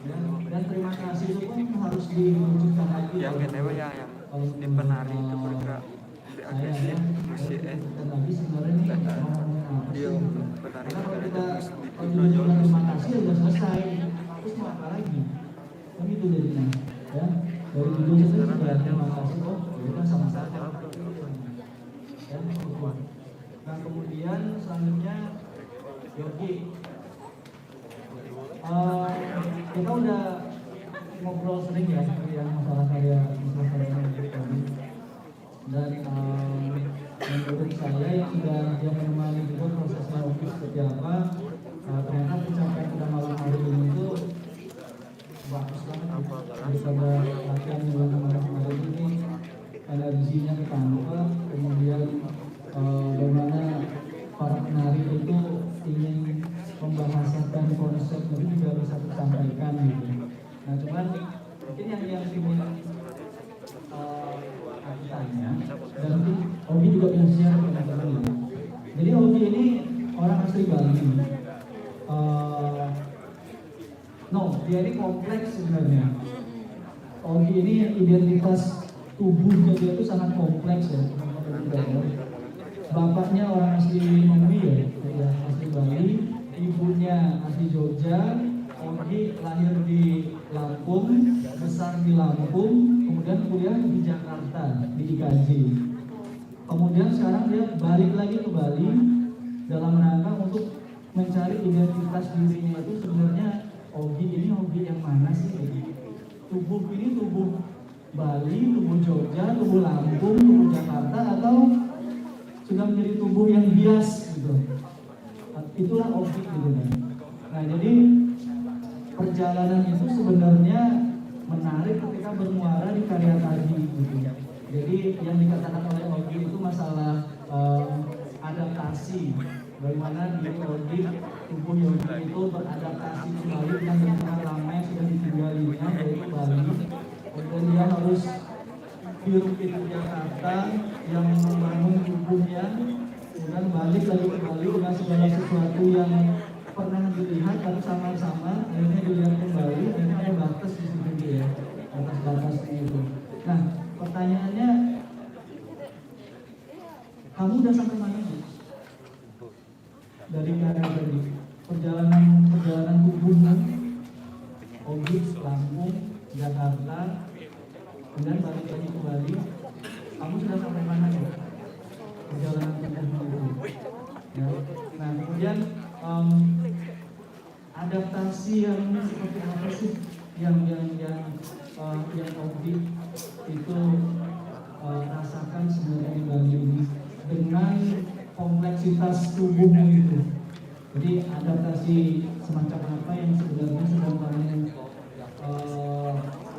ya. Dan terima kasih itu pun harus diwujudkan lagi yang di penari itu bergerak di agresi dan lagi sebenarnya ini ngomongin apa sih dia gitu. penari Karena kalau kita di menunjukkan terima kasih udah selesai, terus mau apa lagi kan gitu jadinya ya. Dari judulnya itu sudah terima kasih, oh itu kan sama saja ya, gitu. Nah kemudian selanjutnya yogi, kita udah ngobrol sering ya masalah karya tadi. Dan menurut saya yang menemani juga prosesnya yogi seperti apa, ternyata pencapaian pada malam hari ini itu bagus banget daripada latihan yang kemarin ini, energinya ketangkep, kemudian bagaimana para penari itu ingin membahasakan konsep itu juga bisa disampaikan gitu. Nah cuman mungkin yang ingin aku tanya, dan mungkin Ogi juga bisa share ke teman-teman. Jadi Ogi ini orang asli Bali. Dia ini kompleks sebenarnya. Ogi ini identitas tubuhnya dia itu sangat kompleks ya. Bapaknya orang asli Mangwi ya, asli Bali. Ibunya asli Jogja. Ogi lahir di Lampung, besar di Lampung, kemudian kuliah di Jakarta di IKJ. Kemudian sekarang dia balik lagi ke Bali dalam rangka untuk mencari identitas dirinya itu sebenarnya Ogi ini Ogi yang mana sih? Tubuh ini tubuh Bali, tubuh Jogja, tubuh Lampung, tubuh Jakarta, atau sudah menjadi tubuh yang bias gitu. Itulah Ogi gitu kan. Nah jadi perjalanan itu sebenarnya menarik ketika bermuara di karya tadi gitu. Jadi yang dikatakan oleh Ogi itu masalah adaptasi. Bagaimana diri Ogi, tubuh Yogi itu beradaptasi kembali dengan lingkungan lama yang sudah ditinggalinya yaitu Bali. Kemudian dia harus hirup di Jakarta yang membangun tubuhnya, kemudian balik lagi ke Bali dengan segala sesuatu yang pernah dilihat tapi sama-sama akhirnya dilihat kembali, akhirnya ada batas di situ dia, batas-batasnya itu. Nah pertanyaannya, kamu udah sampai mana nih? Dari karya tadi, perjalanan tubuhmu, Ogi, Lampung, Jakarta, kemudian balik lagi ke Bali, kamu sudah sampai mana nih? Perjalanan tubuhmu itu. Ya. Nah kemudian adaptasi yang seperti apa sih yang Ogi itu rasakan sebenarnya di Bali ini dengan kompleksitas tubuhmu itu. Jadi adaptasi semacam apa yang sebenarnya sedang kamu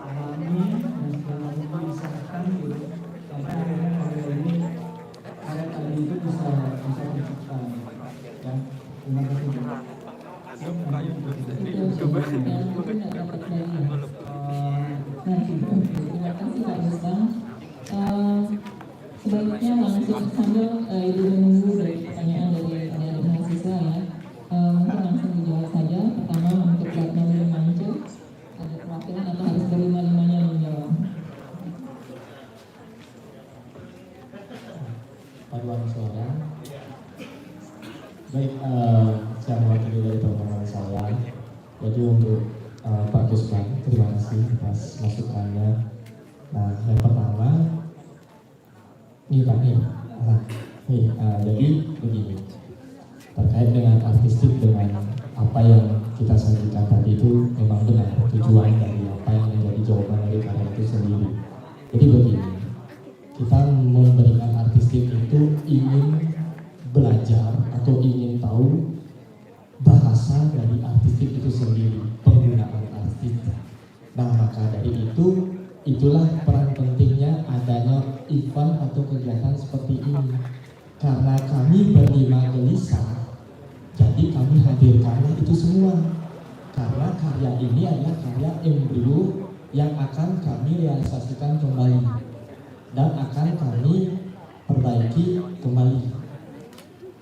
alami dan sedang kamu bisahkan gitu sampai akhirnya karya tadi itu bisa dicipta. Ya, terima kasih. Terima kasih Pak Rustam. Sebaiknya langsung sambil Ibu menunggu dari pertanyaan dari adik mahasiswa ya. Mungkin langsung dijawab saja. Pertama untuk Ratna Mance, ada perwakilan atau harus berlima-limanya menjawab? Paduan suara. Baik, saya mewakili dari teman-teman saya. Jadi untuk Pak Gusman, terima kasih atas masukannya. Nah, yang pertama, nih Pak jadi begini, terkait dengan artistik, dengan apa yang kita sajikan tadi itu memang benar tujuan dari apa yang menjadi jawaban dari karya itu sendiri. Jadi begini, kita memberikan artistik itu ingin belajar atau ingin tahu bahasa dari artistik itu sendiri, penggunaan artistik. Nah, maka dari itu, itulah peran pentingnya adanya event atau kegiatan seperti ini. Karena kami berlima gelisah, jadi kami hadirkanlah itu semua. Karena karya ini adalah karya embrio yang akan kami realisasikan kembali dan akan kami perbaiki kembali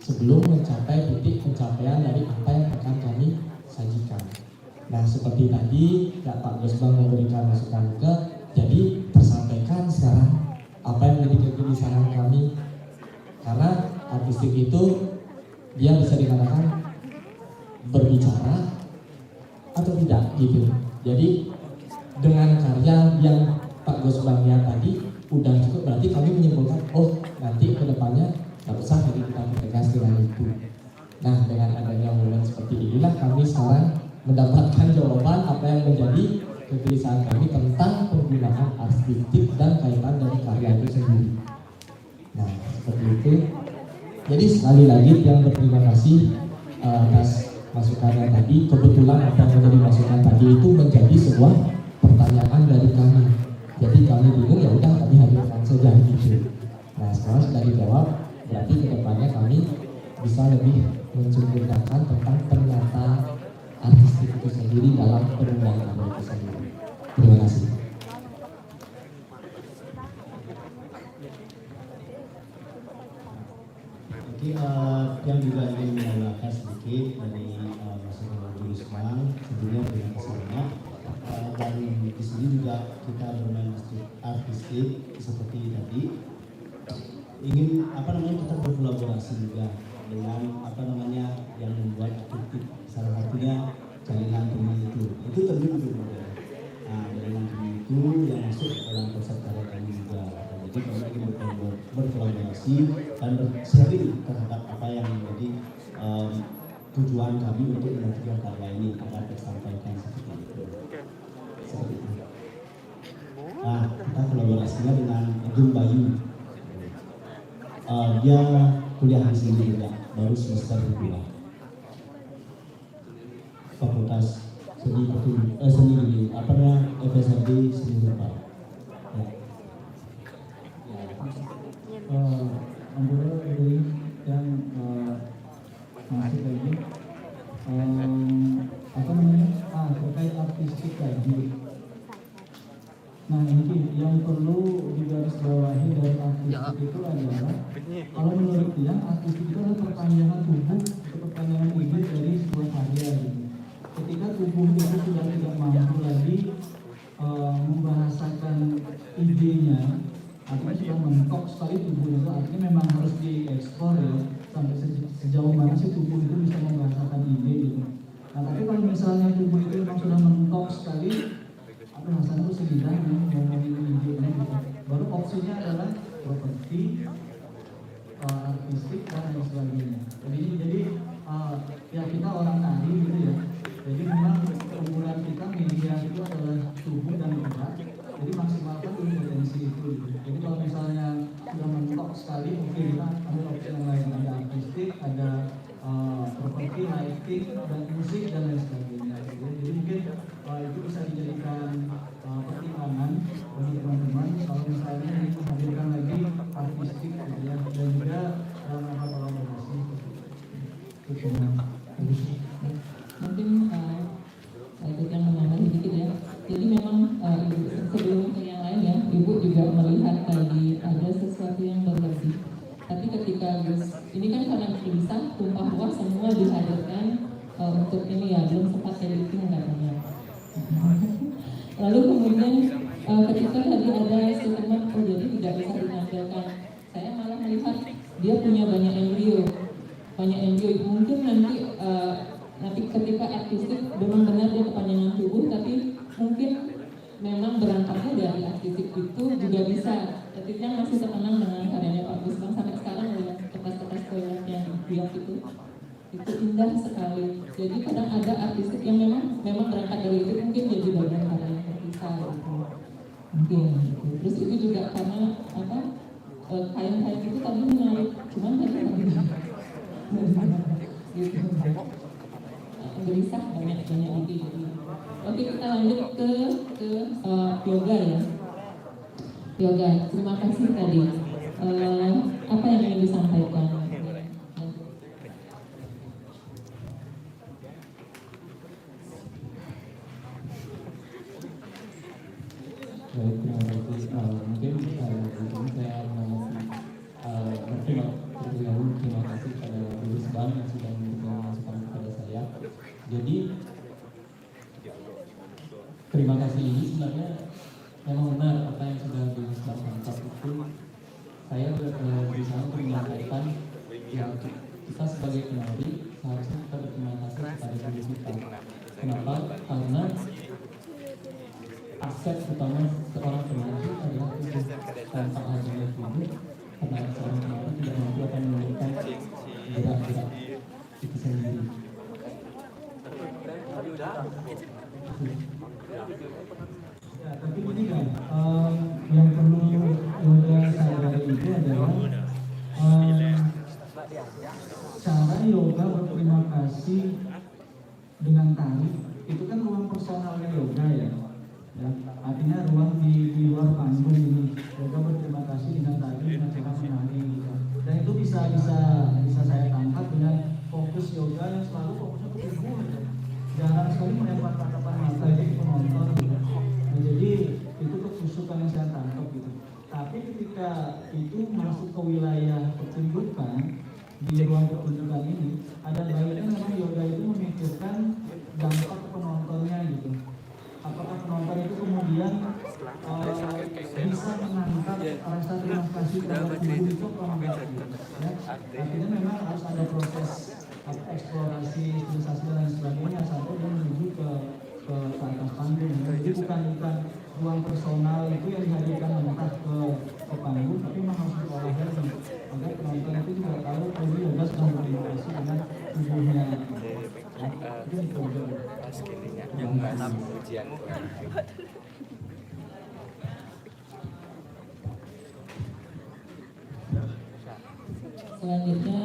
sebelum mencapai titik pencapaian dari apa yang akan kami sajikan. Nah, seperti tadi Pak Gusman memberikan masukan ke, jadi tersampaikan sekarang apa yang menjadi kegelisahan kami. Karena artistik itu dia bisa dikatakan berbicara atau tidak gitu. Jadi dengan karya yang Pak Gusman lihat tadi udah cukup, berarti kami menyimpulkan oh nanti kedepannya nggak usah lagi kita bertegas dengan itu. Nah, dengan adanya momen seperti inilah kami sekarang mendapatkan jawaban apa yang menjadi kegelisahan kami tentang penggunaan artistik dan kaitan dari karya itu sendiri. Nah, seperti itu. Jadi sekali lagi yang berterima kasih atas masukannya tadi. Kebetulan apa yang menjadi masukan tadi itu menjadi sebuah pertanyaan dari kami. Jadi kami bingung, ya udah kami hadirkan saja gitu. Nah, sekarang sudah dijawab, berarti kedepannya kami bisa lebih mencurigatakan tentang penyataan artistik itu sendiri dalam penggunaan karya itu sendiri. Terima kasih. Jadi yang juga ingin menambahkan sedikit dari masukan Guru Gusman, sebelumnya terima kasih banyak. Dan di sini juga kita bermain artistik seperti tadi, ingin kita berkolaborasi juga dengan yang membuat artistik, salah satunya jaringan tuni itu tentu juga. Nah, jaringan tuni itu yang masuk dalam konsep karya kami juga. Jadi kami ingin berkolaborasi dan sharing terhadap apa yang menjadi tujuan kami untuk menentukan karya ini agar tersampaikan seperti itu. Nah, kita kolaborasinya dengan Gung Bayu. Dia kuliah di sini juga, baru semester 2. Fakultas Seni FSRD Seni Rupa. Anggota dari yang masuk lagi terkait artistik tadi. Nah, ini yang perlu digarisbawahi dari artistik itu adalah kalau menurut dia artistik itu adalah perpanjangan tubuh atau perpanjangan ide dari sebuah karya gitu. Ketika tubuh itu sudah tidak mampu lagi membahasakan idenya, artinya sudah mentok sekali tubuh itu, artinya memang harus diekspor ya, sampai sejauh mana sih tubuh itu bisa membahasakan ide gitu. Nah, tapi kalau misalnya tubuh itu memang sudah mentok sekali, rasanya itu selidah ngomongin ide gitu. Baru opsinya adalah properti, artistik dan lain sebagainya. Jadi ya kita orang tari gitu ya. Jadi memang unggulan kita media itu adalah tubuh dan gerak. Jadi maksimalkan dulu potensi itu. Jadi kalau misalnya sudah mentok sekali, oke, kita ambil opsi yang lain, ada artistik, ada properti, lighting, dan musik dan lain sebagainya. Jadi mungkin itu bisa dijadikan pertimbangan bagi teman-teman kalau misalnya menghadirkan lagi artistik gitu ya, dan juga dalam rangka kolaborasi. Mungkin saya yang menambah sedikit ya. Jadi memang sebelum ke yang lain ya, Ibu juga melihat tadi ada sesuatu yang berlebih. Tapi ketika ini kan karena bisa tumpah ruah semua dihadirkan untuk ini ya, belum sempat editing katanya. Lalu kemudian ketika tadi ada statement, oh jadi tidak bisa dinampilkan. Saya malah melihat dia punya banyak embrio. Mungkin nanti ketika artistik benar-benar dia kepanjangan tubuh, ternyata dari artistik itu juga bisa. Ketika masih terkenang dengan karyanya Pak Busbang sampai sekarang dengan kertas-kertas koyak yang dibuat itu indah sekali. Jadi kadang ada artistik yang memang berangkat dari itu mungkin jadi bagian karya yang terpisah gitu. Mungkin gitu. Terus itu juga karena kain-kain itu tadi menarik, cuman tadi gitu. Gelisah banyak ide. Oke, kita lanjut ke yoga ya. Yoga, terima kasih tadi. Apa yang ingin disampaikan? Baik, terima kasih. Mungkin di sini saya terima kasih pada Lurus Bank yang sudah memberikan masukan kepada saya. Jadi terima kasih ini sebenarnya memang benar apa yang sudah Lurus Bank tangkap itu. Saya berusaha untuk menyampaikan ya kita sebagai penari seharusnya kita berterima kasih kepada diri kita. Kenapa? Karena aset utama seorang penari adalah tubuh. Tanpa adanya tubuh, karena seorang penari tidak mampu akan memberikan gerak-gerak itu sendiri. Ya, tapi ini kan yang perlu yoga sadari itu adalah cara yoga berterima kasih dengan tari itu kan ruang personalnya yoga ya. Artinya ruang di luar panggung ini yoga berterima kasih dengan tari dengan cara menari gitu. Dan itu bisa saya tangkap dengan fokus yoga yang selalu fokusnya ke tubuh ya. Jarang sekali melempar tatapan mata itu ke penonton gitu. Nah, jadi itu kekhusyukan yang saya tangkap gitu. Tapi ketika itu masuk ke wilayah pertunjukan di ruang pertunjukan ini, ada baiknya memang yoga itu memikirkan dampak ke penontonnya gitu. Apakah penonton itu kemudian bisa menangkap rasa terima kasih terhadap tubuh itu atau enggak gitu, ya? Artinya memang harus ada proses eksplorasi, sensasi dan lain sebagainya sampai dia menuju ke atas panggung. Jadi bukan ruang personal itu yang dihadirkan mentah ke panggung, tapi memang harus diolah lagi agar penonton itu juga tahu ini yoga sedang berterima kasih dengan tubuhnya. Itu yang enam ujian. Selanjutnya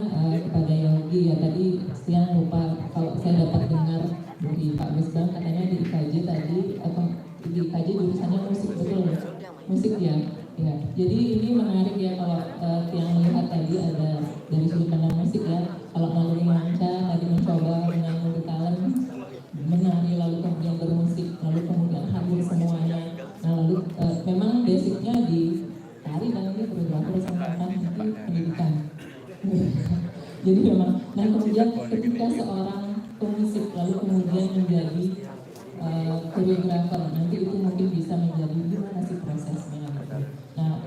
kepada Yogi ya, tadi siang lupa kalau saya dapat dengar dari Pak Busbang katanya di IKJ tadi di IKJ jurusannya musik, betul musik ya. Ya, jadi ini menarik ya kalau yang melihat tadi ada dari sudut pandang musik ya. Kalau Naluri Manca tadi mencoba dengan multi-talent menari lalu kemudian bermusik lalu kemudian hadir semuanya. Nah lalu memang basicnya di tari dan ini koreografer sama nanti pendidikan. Jadi memang, nah kemudian ketika seorang pemusik lalu kemudian menjadi koreografer, nanti itu mungkin bisa menjadi gimana sih prosesnya gitu. Nah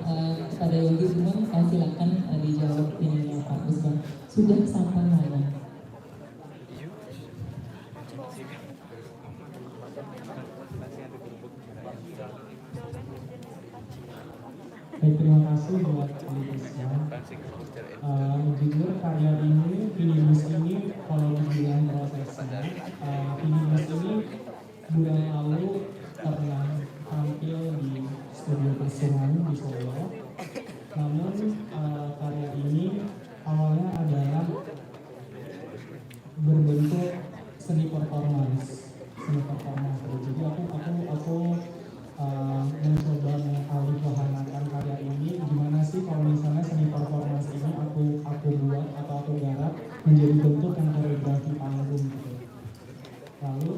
kepada Yogi semua silakan dijawab ini ya Pak Busbang, sudah sampai mana? Baik, terima kasih buat Alicia. Jujur karya ini, Finimus ini kalau dibilang prosesnya, Finimus ini bulan lalu pernah tampil di studio Kesungan di Solo. Namun karya ini awalnya adalah berbentuk seni performance. Jadi aku mencoba mengalihwahanakan karya ini, gimana sih kalau misalnya seni performance ini aku buat atau aku garap menjadi bentuk yang koreografi panggung gitu. Lalu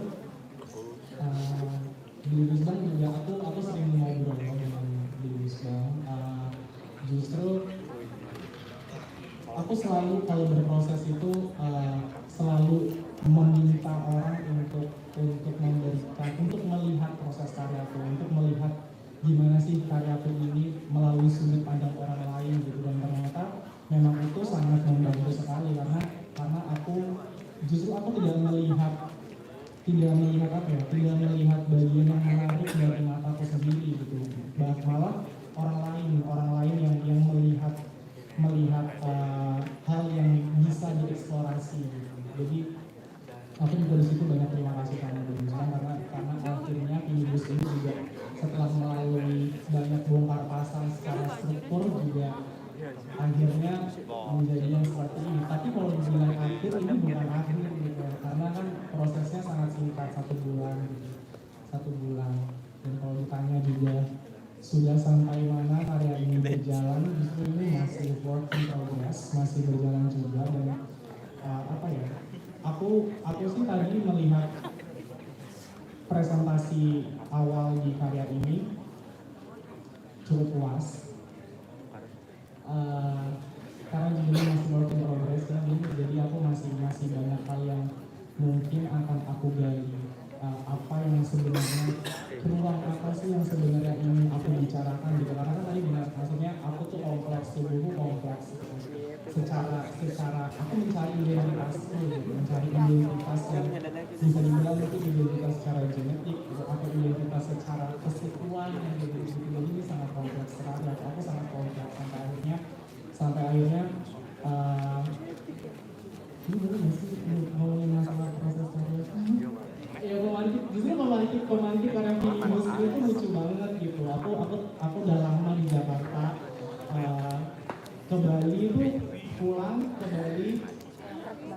di Wisbang juga aku sering ngobrol dengan di Wisbang. Justru aku selalu kalau berproses itu selalu meminta orang untuk memberikan, untuk melihat proses karyaku, untuk melihat gimana sih karyaku ini melalui sudut pandang orang lain gitu. Dan ternyata memang itu sangat membantu sekali karena aku tidak melihat bagian yang menarik dari mata aku sendiri gitu. Malah orang lain yang melihat hal yang bisa dieksplorasi gitu. Jadi aku juga di situ banyak terima kasih karena akhirnya Pinibus ini juga setelah melalui banyak bongkar pasang secara struktur juga akhirnya menjadi yang seperti ini. Tapi kalau dibilang akhir, ini bukan akhir gitu, karena kan prosesnya sangat singkat, 1 bulan gitu. 1 bulan. Dan kalau ditanya juga sudah sampai mana karya ini berjalan, justru ini masih work in progress, masih berjalan juga. Dan aku sih tadi melihat presentasi awal di karya ini cukup puas. Karena judulnya masih work in progress ya, jadi aku masih banyak hal yang mungkin akan aku gali. Apa yang sebenarnya, ruang apa sih yang sebenarnya ingin aku bicarakan gitu. Karena kan tadi benar, maksudnya aku tuh kompleks, tubuhku kompleks gitu. Secara aku mencari identitasku gitu, mencari identitas yang bisa dibilang mungkin identitas secara genetik gitu, atau identitas secara kesukuan gitu. Jadi ini sangat kompleks sekali, aku sangat kompleks sampai akhirnya ini boleh nggak sih ngomongin masalah proses karya? Ya pemantik karya Pinibus itu lucu banget gitu. Aku udah lama di Jakarta, ke Bali itu pulang ke Bali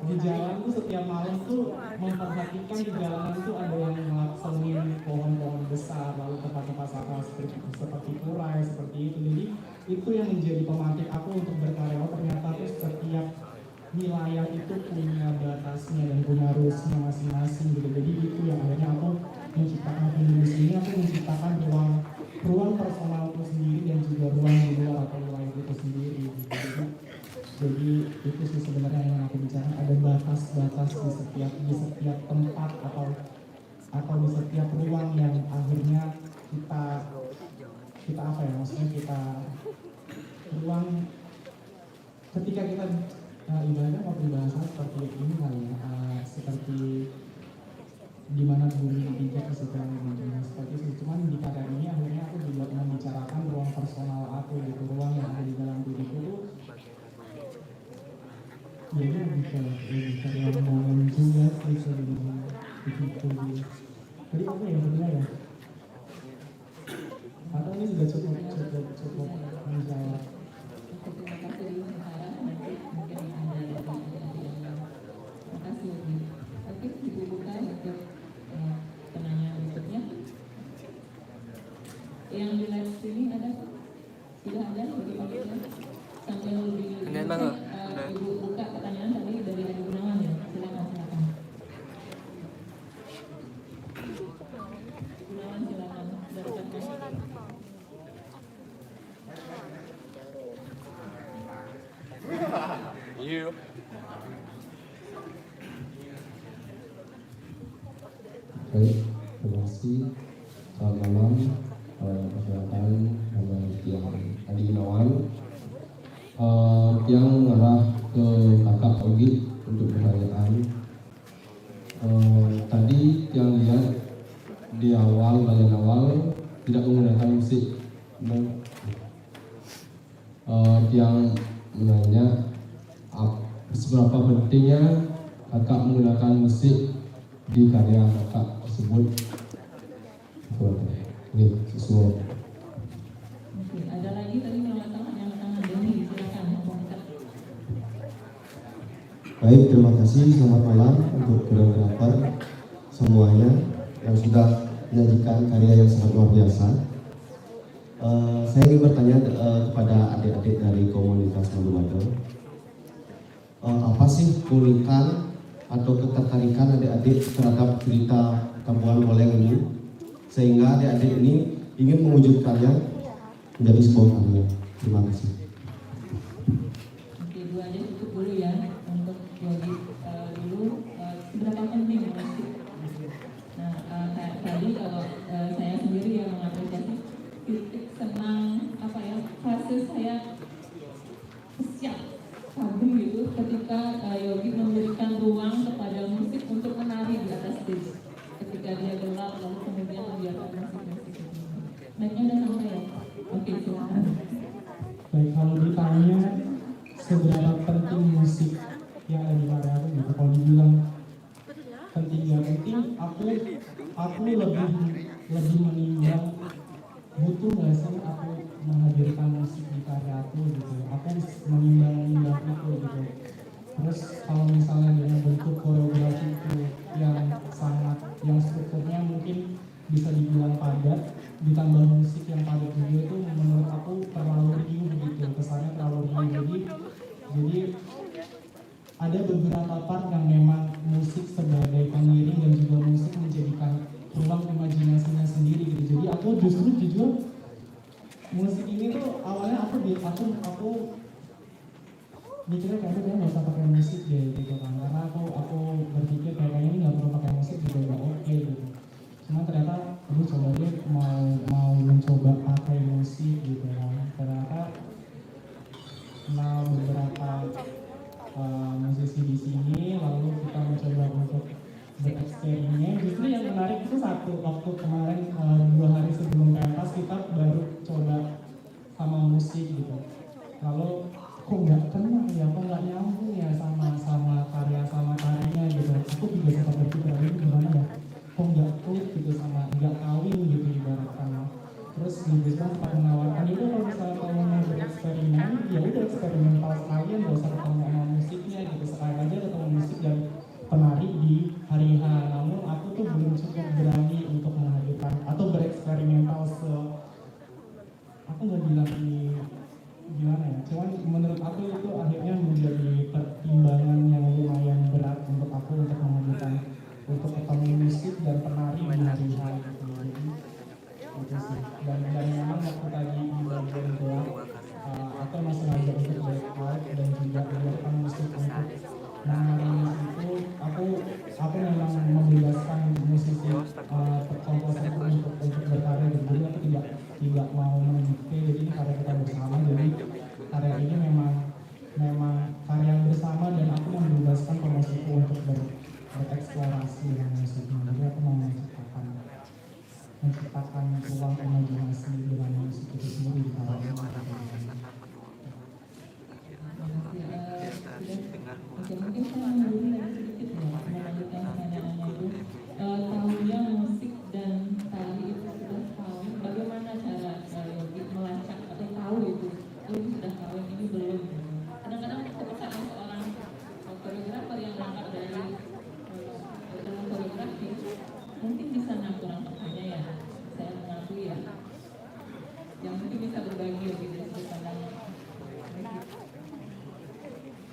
di jalan tuh setiap malam tuh memperhatikan di jalanan tuh ada yang ngelaksonin pohon-pohon besar, lalu tempat-tempat sampah seperti kurai, seperti itu. Jadi itu yang menjadi pemantik aku untuk berkarya. Ternyata tuh setiap wilayah itu punya batasnya dan punya rulesnya masing-masing gitu. Jadi itu yang akhirnya aku menciptakan Pinibus ini, aku menciptakan ruang personalku sendiri dan juga ruang di luar atau wilayah itu sendiri gitu. Jadi itu sih sebenarnya yang aku bicarakan, ada batas-batas di setiap tempat atau di setiap ruang yang akhirnya kita apa ya, maksudnya kita ruang ketika kita ibaratnya kalau bahasa seperti ini kali ya, seperti di mana bumi dipijak ke situ seperti itu. Cuman di karya ini akhirnya aku juga membicarakan ruang personal aku gitu, ruang yang ada di dalam diriku tuh. Jadi lebih ke yang momen juga bisa dibilang begitu. Jadi apa ya sebenarnya? Atau ini sudah cukup menjawab. Terima kasih Sarah, nanti mungkin ada terima kasih. Oke, dibuka untuk penanya berikutnya. Yang di live streaming ada? Sudah ada bagi panitia? Sambil Ibu buka pertanyaan tadi dari Ibu Gunawan ya, silakan. Gunawan silakan. Baik, terima kasih. Selamat malam, persilakan nama yang Adi Gunawan. Yang mengarah ke kakak Ogi untuk pertanyaan. Tadi yang lihat di bagian awal tidak menggunakan musik. Yang menanya seberapa pentingnya kakak menggunakan musik di karya kakak tersebut. Ini sesuai. Oke, ada lagi tadi yang tangan Doni, silakan. Baik, terima kasih. Selamat malam untuk koreografer semuanya yang sudah menyajikan karya yang sangat luar biasa. Saya ingin bertanya kepada adik-adik dari komunitas Madu-Madu. Apa sih keunikan atau ketertarikan adik-adik terhadap cerita Kampungan Boleng ini, sehingga adik-adik ini ingin mewujudkannya menjadi sebuah karya? Terima kasih. Oke, dua aja cukup dulu ya untuk Yogi dulu. Seberapa penting musik? Nah, tadi kalau saya sendiri yang mengapresiasi titik senang fase saya siap kagum gitu ketika Yogi memberikan ruang kepada musik untuk menari di atas stage. Ketika dia gelap lalu kemudian membiarkan musik-musik itu. Mic-nya udah sampai ya? Oke, silakan. Baik, kalau ditanya seberapa penting musik yang ada di karya aku gitu, kalau dibilang penting gak penting, aku lebih menimbang butuh nggak sih aku menghadirkan musik di karya aku gitu. Aku menimbang itu gitu. Terus kalau misalnya dengan bentuk koreografi itu yang strukturnya mungkin bisa dibilang padat, ditambah musik yang padat juga, itu menurut aku terlalu riuh gitu, kesannya terlalu riuh. Jadi ada beberapa part yang memang musik sebagai pengiring dan juga musik menjadikan ruang imajinasinya sendiri gitu. Jadi aku justru jujur musik ini tuh awalnya aku mikirnya kayaknya nggak usah pakai musik deh gitu kan, karena aku berpikir kayaknya ini nggak perlu pakai musik juga udah oke gitu. Cuma ternyata aku coba deh mau mencoba pakai musik gitu kan. Ternyata kenal beberapa musisi di sini, lalu kita mencoba untuk bereksperimen. Justru yang menarik itu waktu kemarin 2 hari sebelum pentas kita baru coba sama musik gitu. Lalu kok nggak kena ya, kok nggak nyambung ya sama karyanya gitu. Aku juga sempat berpikir ini gimana ya, kok nggak klik gitu sama nggak kawin gitu ibaratnya. Terus juga sempat menawarkan itu kalau misalnya kamu mau bereksperimen, ya udah eksperimental sekalian, nggak usah ketemu sama musiknya gitu, sekali aja ketemu musik dan penari di hari H. Namun aku tuh belum cukup berani untuk menghadirkan atau bereksperimental aku nggak bilang ini gimana ya, cuman menurut aku itu akhirnya menjadi pertimbangan yang lumayan berat untuk aku untuk menghadirkan, untuk ketemu musik dan penari di hari H gitu. Jadi itu sih, dan memang waktu tadi di bagian gelap aku masih ngajak untuk breakout dan juga menyiapkan musik untuk menari itu. Aku memang membebaskan musisi komposer untuk berkarya, jadi aku tidak mau mendikte, jadi ini karya kita bersama, jadi karya ini memang karya yang bersama dan aku membebaskan pemusikku untuk bereksplorasi dengan musiknya. Jadi aku mau menciptakan ruang imajinasi dengan musik itu sendiri di karya ini. Oke, mungkin saya mundur lagi sedikit ya, melanjutkan pertanyaannya itu. Tahunya musik dan tari itu sudah kawin, bagaimana cara melacak atau tahu itu sudah kawin, ini belum? Kadang-kadang ketika seorang koreografer yang berangkat dari dalam koreografi, mungkin di sana kurang percaya ya, saya mengakui ya, yang mungkin bisa berbagi lebih dari sudut pandang.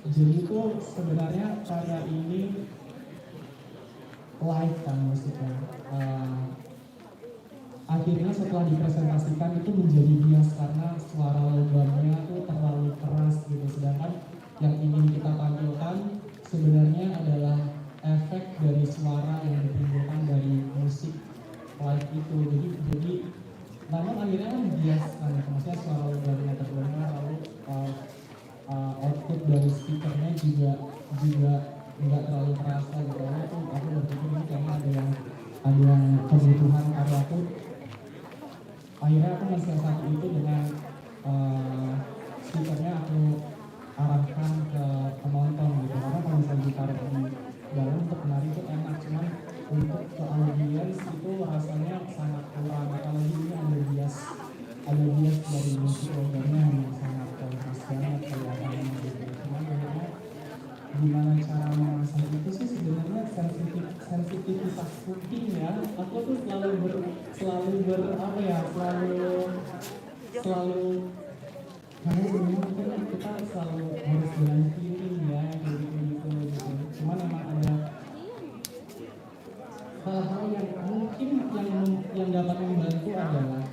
Jadi itu sebenarnya karya ini live kan musiknya. Akhirnya setelah dipresentasikan itu menjadi bias karena suara logamnya tuh terlalu keras gitu. Sedangkan yang ingin kita tampilkan sebenarnya adalah efek dari suara yang ditimbulkan dari musik live itu. Jadi namun akhirnya kan bias kan, maksudnya suara logamnya terdengar, lalu output dari speakernya juga nggak terlalu terasa gitu. Aku berpikir ini kayaknya ada yang kebutuhan karyaku. Akhirnya aku mensiasati itu dengan speakernya aku arahkan ke penonton gitu, karena kalau misalnya ditaruh di dalam untuk menari itu enak, cuman untuk ke audiens itu rasanya sangat kurang, apalagi ini ada bias dari musik logamnya yang sangat khas banget kelihatannya gitu. Cuman akhirnya gimana cara mengasah itu sih sebenarnya sensitivitas kuping ya. Aku tuh selalu karena sebenarnya kita selalu harus berani feeling ya gitu. Cuman memang ada hal-hal yang mungkin yang dapat membantu adalah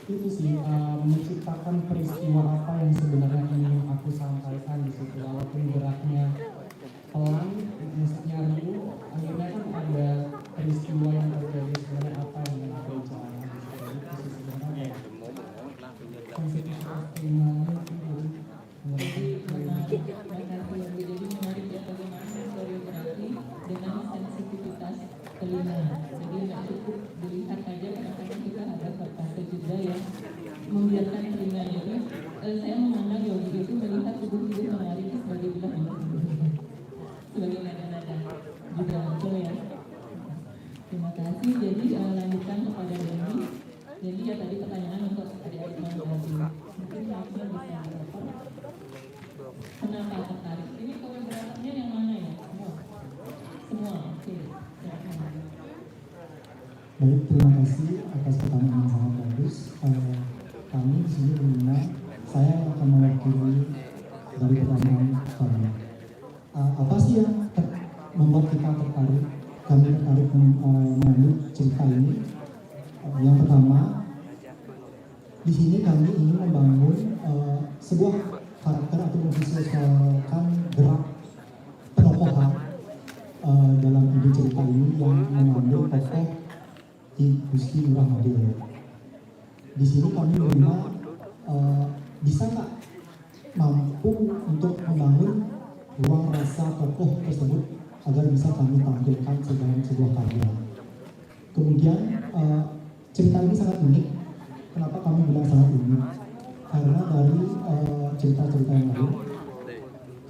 itu sih menciptakan peristiwa apa yang sebenarnya ingin aku sampaikan di situ. Walaupun geraknya pelan, musiknya riuh, akhirnya kan ada peristiwa yang terjadi sebenarnya apa yang ingin aku bicarakan di situ. Itu sih sebenarnya sensitivitas telinga itu. Jadi menarik ya bagaimana koreografi dengan sensitivitas telinga membiarkan telinga itu, saya memandang Yogi itu melihat tubuh-tubuh menari itu sebagai bilah sebagai nada-nada juga betul ya. Terima kasih. Jadi lanjutkan kepada Dendi. Jadi ya tadi pertanyaan untuk adik-adik Manggawi. Mungkin langsung bisa dijawab. Kenapa tertarik? Ini koreografernya yang mana ya? Semua. Oke. Baik, terima kasih atas pertanyaan yang sangat bagus. Kami di sini berguna, saya akan mewakili dari pertanyaan kami. Apa sih yang membuat kita tertarik? Kami tertarik mengambil cerita ini. Yang pertama, di sini kami ingin membangun sebuah karakter atau memvisualisasikan gerak penokohan dalam ide cerita ini yang mengambil tokoh Gusti Ngurah Madil. Di sini kami berguna bisa nggak mampu untuk membangun ruang rasa tokoh tersebut agar bisa kami tampilkan dalam sebuah karya. Kemudian cerita ini sangat unik. Kenapa kami bilang sangat unik? Karena dari cerita-cerita yang lalu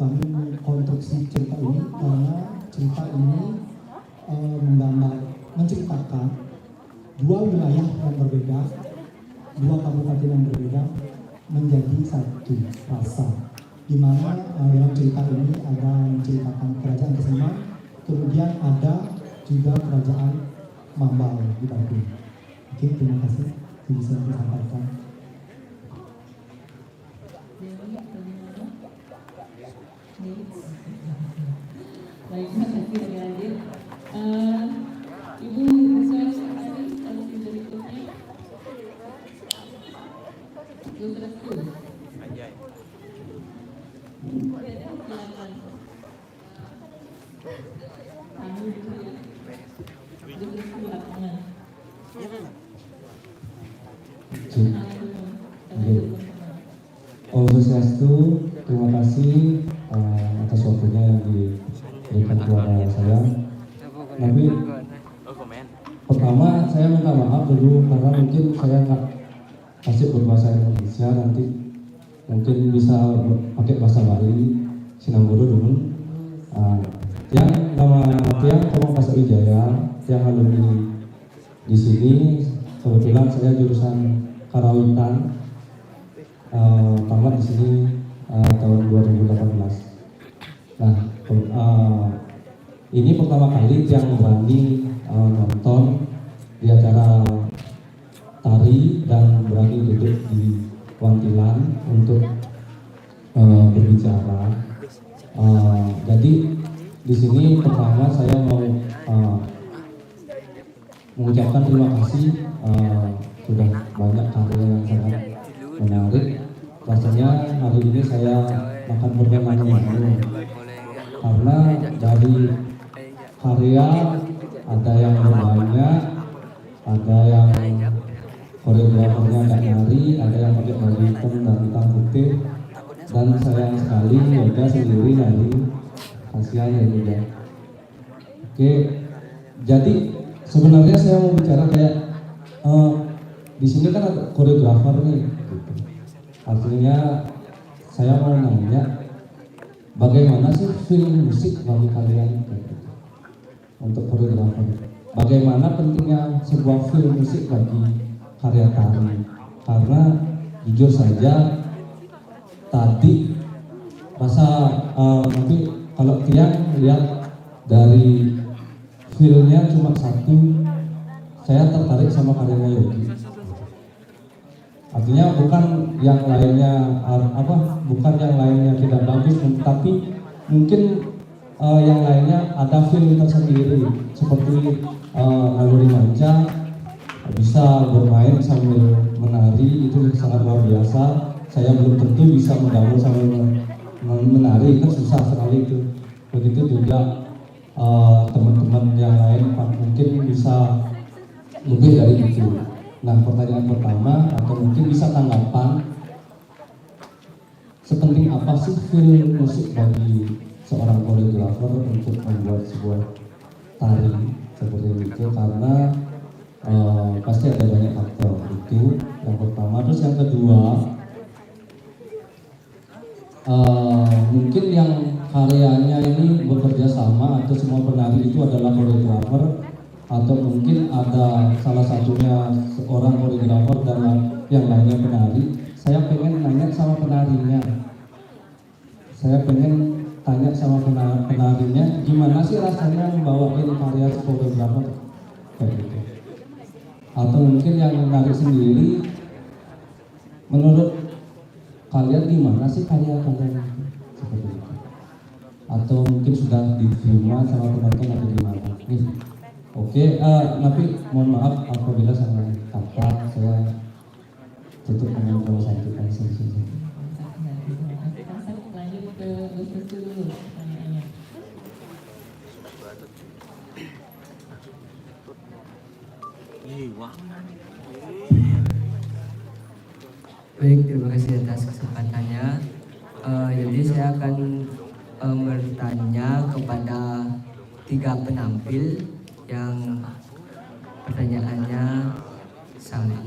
kami mengkonstruksi cerita ini karena cerita ini menceritakan dua wilayah yang berbeda, dua kabupaten yang berbeda menjadi satu rasa. Di mana dalam cerita ini ada menceritakan kerajaan Kesemak, kemudian ada juga kerajaan Mambal di Bandung. Oke, terima kasih bisa disampaikan. Baik, terima kasih adik-adik. Ibu saya berikutnya. Silakan. Om Swastiastu, terima kasih atas waktunya yang diberikan kepada saya. Tapi pertama saya minta maaf dulu karena mungkin saya nggak kasih berbahasa Indonesia, nanti mungkin bisa pakai bahasa Bali, Sinamburu dulu. Yang nama Tiang Komang Pasar Wijaya, Tiang alumni di sini. Kebetulan saya jurusan Karawitan, tamat di sini tahun 2018. Nah, ini pertama kali Tiang berani nonton di acara tari dan berani duduk di wantilan untuk berbicara. Jadi di sini pertama saya mau mengucapkan terima kasih, sudah banyak karya yang sangat menarik. Rasanya hari ini saya akan bermain-main karena dari karya ada yang berbanyak, ada yang koreografernya nggak nari, ada yang pakai baju hitam dan hitam putih, dan sayang sekali Yoga sendiri nari, kasihan ya juga. Oke, jadi sebenarnya saya mau bicara kayak di sini kan ada koreografer nih, gitu. Artinya saya mau nanya bagaimana sih film musik bagi kalian gitu, untuk koreografer? Bagaimana pentingnya sebuah film musik bagi karya tari? Karena jujur saja tadi rasa tapi kalau Tiang lihat dari filmnya cuma satu, saya tertarik sama karyanya Yogi. Artinya bukan yang lainnya bukan yang lainnya tidak bagus, tapi mungkin yang lainnya ada film tersendiri seperti Naluri Manca, bisa bermain sambil menari, itu sangat luar biasa. Saya belum tentu bisa menggabung sambil menari, kan susah sekali itu. Begitu juga teman-teman yang lain mungkin bisa lebih dari itu. Nah, pertanyaan pertama atau mungkin bisa tanggapan, sepenting apa sih film musik bagi seorang koreografer untuk membuat sebuah tari seperti itu? Karena pasti ada banyak faktor. Itu yang pertama, terus yang kedua, mungkin yang karyanya ini bekerja sama atau semua penari itu adalah koreografer, atau mungkin ada salah satunya seorang koreografer dan yang lainnya penari. Saya pengen nanya sama penarinya. Saya pengen tanya sama penarinya, gimana sih rasanya membawain karya koreografer kayak gitu. Atau mungkin yang menarik sendiri, menurut kalian gimana sih karya kalian seperti itu? Atau mungkin sudah diterima sama penonton atau gimana? Nih, oke, tapi mohon maaf apabila salah kata, saya tutup dengan kalau saya tutup sesi. Lanjut ke Gustus dulu pertanyaannya. Baik, terima kasih atas kesempatannya. Jadi saya akan bertanya kepada 3 penampil yang pertanyaannya sama.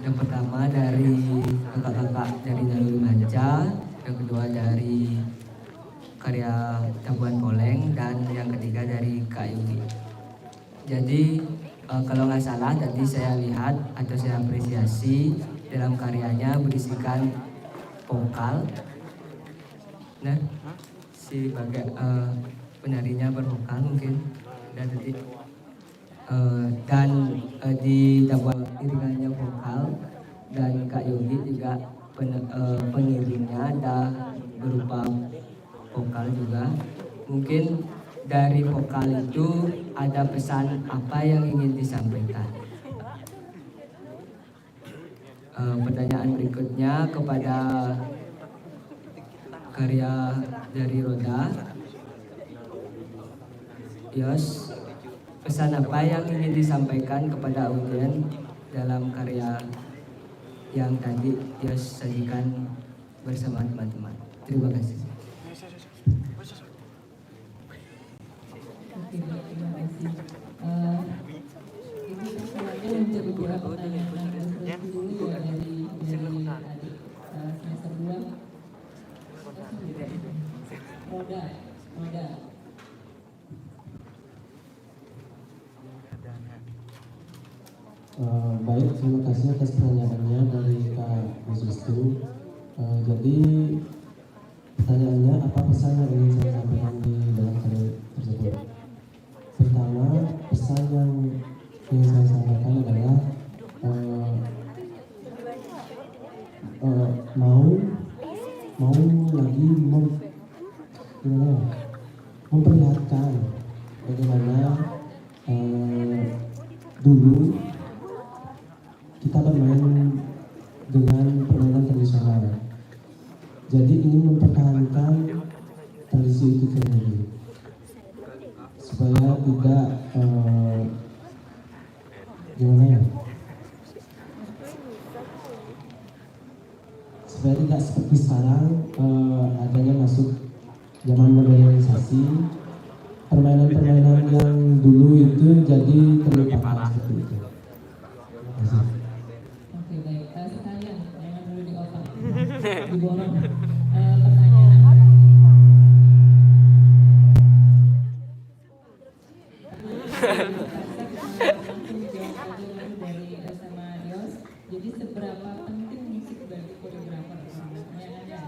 Yang pertama dari kakak-kakak dari Naluri Manca, yang kedua dari karya Tabuhan Poleng, dan yang ketiga dari Kak Yugi. Jadi kalau nggak salah tadi saya lihat atau saya apresiasi dalam karyanya berisikan vokal. Nah, si bagian penarinya bervokal mungkin dan tadi di Tabuhan iringannya vokal, dan Kak Yogi juga pengiringnya ada berupa vokal juga. Mungkin dari vokal itu ada pesan apa yang ingin disampaikan. Pertanyaan berikutnya kepada karya dari Roda, Yos, pesan apa yang ingin disampaikan kepada audiens dalam karya yang tadi Yos sajikan bersama teman-teman? Terima kasih. Oke, terima kasih. Ini selanjutnya untuk beberapa pertanyaan dulu ya dari adik semester 2. Roda. Baik, terima kasih atas pertanyaannya dari Kak Yusustu. Jadi pertanyaannya, apa pesan yang ingin saya sampaikan di dalam karya tersebut? Pertama, pesan yang ingin saya sampaikan adalah mau lagi memperlihatkan bagaimana dulu kita bermain dengan permainan tradisional. Jadi ingin mempertahankan tradisi itu sendiri supaya tidak supaya tidak seperti sekarang adanya masuk zaman modernisasi, permainan-permainan yang dulu itu jadi terlupakan seperti itu. Oke, baik. Sekalian, jangan dulu di otak. Diborong. Pertanyaan. Dari sama Yos. Jadi seberapa penting musik bagi koreografer? Pertanyaannya.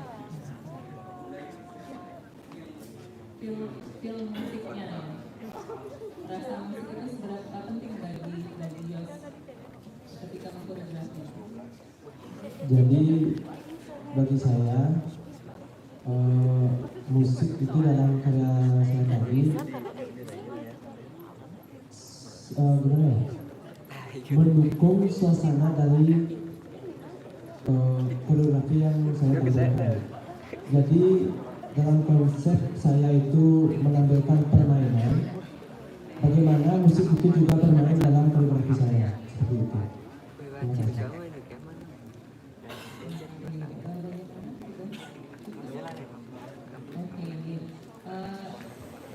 Feel musiknya ya. Rasa musik itu seberapa penting bagi Yos ketika mengkoreografi? Jadi bagi saya musik itu dalam karya saya tadi gimana ya, mendukung suasana dari koreografi yang saya tampilkan. Jadi dalam konsep saya itu menampilkan permainan, bagaimana musik itu juga bermain dalam koreografi saya, seperti itu. Terima kasih.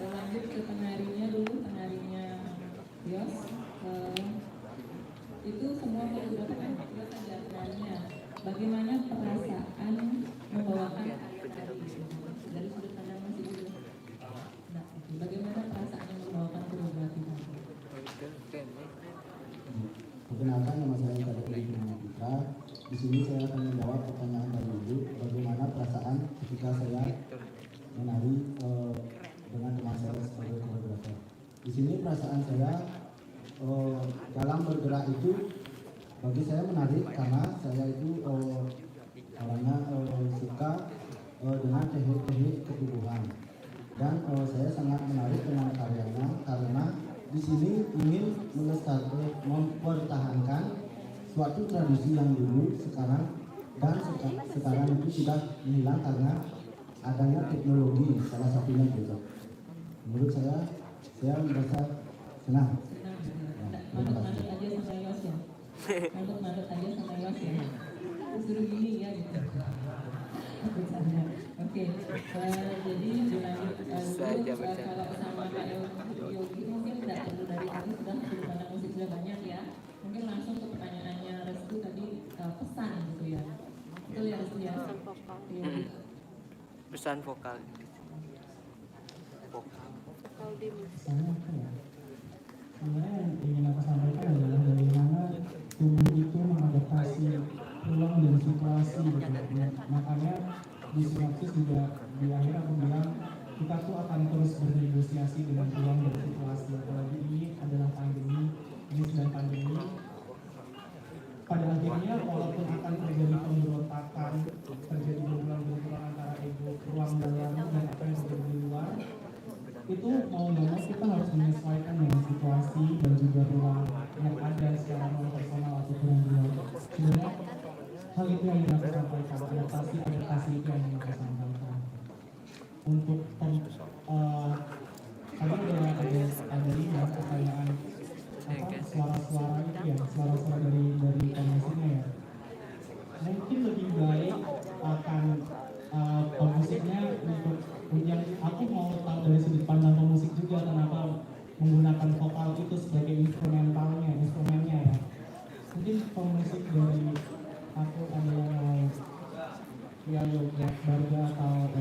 Lanjut ke penarinya dulu, penarinya Yos. Itu semua koreografer kan? bagaimana perasaan membawakan dari sudut pandang musik itu? Nah, bagaimana perasaan membawakan koreografi tadi? Perkenalkan, nama saya Kadek Bima Putra. Di sini saya akan menjawab pertanyaan dari Ibu, bagaimana perasaan ketika saya menari dengan teman saya sebagai koreografer. Di sini perasaan saya dalam bergerak itu bagi saya menarik karena saya itu orangnya suka dengan teknik ketubuhan dan saya sangat menarik dengan karyanya karena di sini ingin mempertahankan suatu tradisi yang dulu sekarang itu sudah hilang karena adanya teknologi, salah satunya gitu. Menurut saya merasa senang. Manut-manut aja sampai los ya. Manut-manut aja sampai los ya. Suruh gini ya gitu. Oke, jadi dilanjut kalau sama Kak Yogi mungkin tidak perlu dari tadi sudah sudut pandang musik sudah banyak ya. Mungkin langsung ke pertanyaannya Restu tadi pesan gitu ya. Betul ya Restu ya. Pesan vokal. Saya apa ya? Sebenarnya yang ingin aku sampaikan adalah bagaimana tubuh itu mengadaptasi ruang dan situasi gitu. Makanya di sinopsis juga di akhir aku bilang kita tuh akan terus bernegosiasi dengan ruang dan situasi. Apalagi ini adalah pandemi, ini sedang pandemi. Pada akhirnya walaupun akan terjadi pemberontakan, terjadi benturan antara ego, ruang dalam dan apa yang terjadi di luar, itu mau nggak mau kita harus menyesuaikan dengan situasi dan juga ruang yang ada secara non personal ataupun yang di luar. Sebenarnya hal itu yang ingin aku sampaikan, adaptasi itu yang ingin aku sampaikan. Untuk tadi ada lihat pertanyaan apa suara-suara itu ya, suara-suara dari komisinya ya. Mungkin lebih baik akan pemusiknya untuk yang aku mau tahu dari sudut pandang pemusik juga kenapa menggunakan vokal itu sebagai instrumennya ya. Mungkin pemusik dari aku adalah ya Yoga Barga atau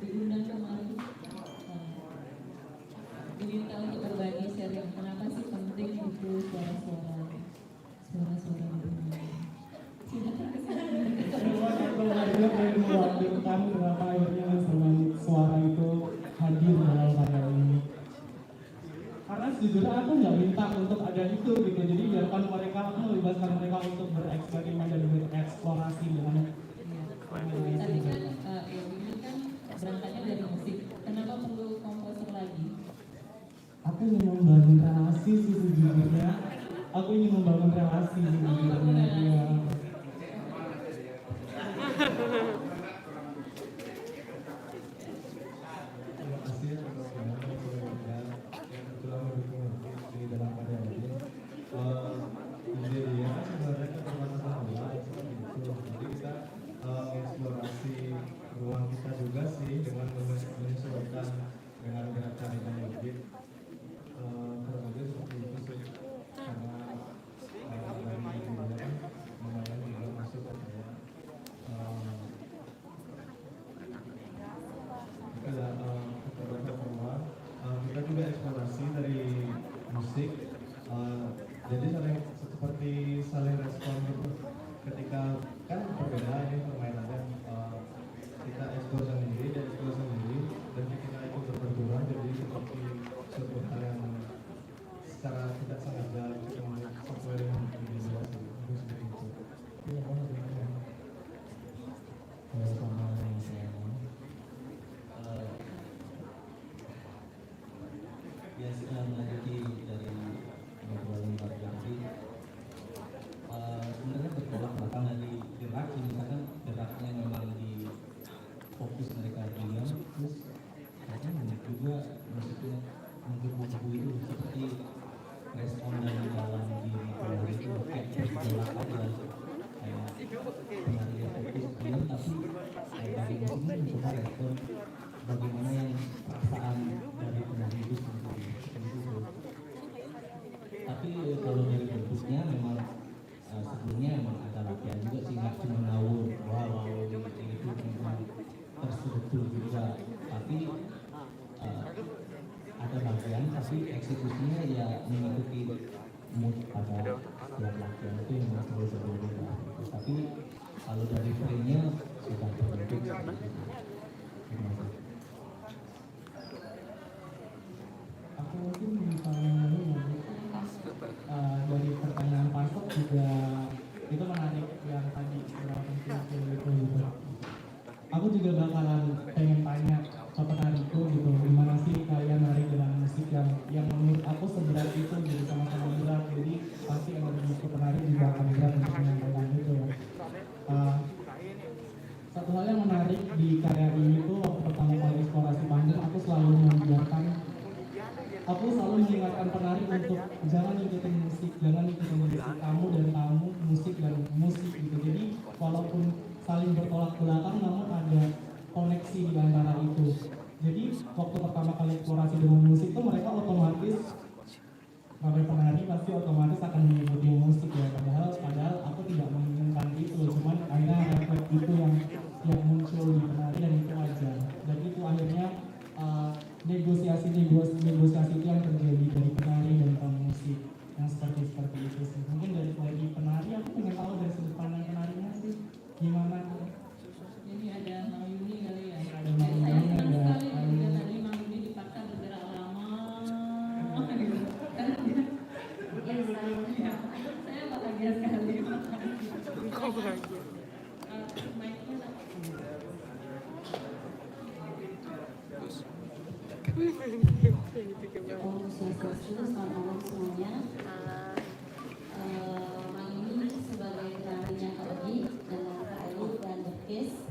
diundang kemarin diminta untuk berbagi sharing kenapa sih penting itu suara-suara keluarga pengen mewakilkan kenapa akhirnya instrumen suara itu hadir dalam karya ini. Karena sejujurnya aku nggak minta untuk ada itu gitu, jadi biarkan mereka, aku melibatkan mereka untuk bereksperimen dan bereksplorasi dengan tadi kan ini kan berangkatnya dari musik, kenapa perlu komposer lagi? Aku ingin membangun relasi sih sejujurnya. Aku ingin membangun relasi sejujurnya. Ya. Terima kasih atas segala yang telah mendukung di dalam karya ini. Jadi ya sebenarnya keterbatasan bola seperti itu. Jadi kita eksplorasi ruang kita juga sih dengan menyesuaikan dengan gerak tarikan lebih. Kurang lebih seperti itu sih. Karena dari dirinya kan lumayan juga masuk ke saya. Kita juga eksplorasi dari musik, jadi saling respon gitu. Ketika kan berbeda ini permainannya, kita eksplor sendiri, dia eksplor sendiri, dan ketika itu berbenturan jadi seperti suatu hal yang secara tidak sengaja kita sesuai dengan diri seperti itu. Iya, sama saya ya sudah melanjuti dari obrolan Pak Yogi. Sebenarnya bertolak belakang dari gerak, misalkan geraknya memang di fokus mereka diam, terus juga maksudnya menggebu-gebu itu seperti respon dari dalam diri keluar itu kayak bergolak aja, kayak penari yang fokus diam tapi dari sini mencoba respon bagaimana yang perasaan dari penari juga, tapi ada bagian tapi eksekusinya ya mengikuti mood pada tiap latihan itu yang selalu berbeda. Tapi kalau dari frame-nya sudah terbentuk. Aku mungkin bisa dari pertanyaan Pasok juga itu menarik yang tadi gitu. Aku juga bakalan pengen tanya ke penariku gitu, gimana sih kalian nari dengan musik yang menurut aku seberat itu jadi sama-sama berat, jadi pasti energi penari juga akan berat untuk menyampaikan itu ya. Satu hal yang menarik di karya ini tuh waktu pertama kali eksplorasi panggung aku selalu mengingatkan penari untuk jangan ikutin musik kamu dan kamu, musik dan musik gitu. Jadi walaupun saling bertolak belakang namun ada koneksi di antara itu. Jadi waktu pertama kali eksplorasi dengan musik tuh mereka otomatis penari pasti otomatis akan mengikuti musik ya, padahal aku tidak menginginkan itu, cuman akhirnya refleks itu yang muncul di penari dan itu wajar. Dan itu akhirnya negosiasi itu yang terjadi dari penari dan pemusik yang seperti itu sih. Mungkin dari penari aku pengen tahu dari sudut pandang penarinya sih gimana. Jadi ada Mang Yuni kali ya. Ada Mang Yuni, saya senang sekali juga tadi Mang Yuni dipaksa bergerak lama. Saya bahagia sekali. Kau bahagia. Om Swastiastu, selamat malam semuanya. Mang ini sebagai penarinya Kak Ogi dengan Kak Ayu dan Berkis,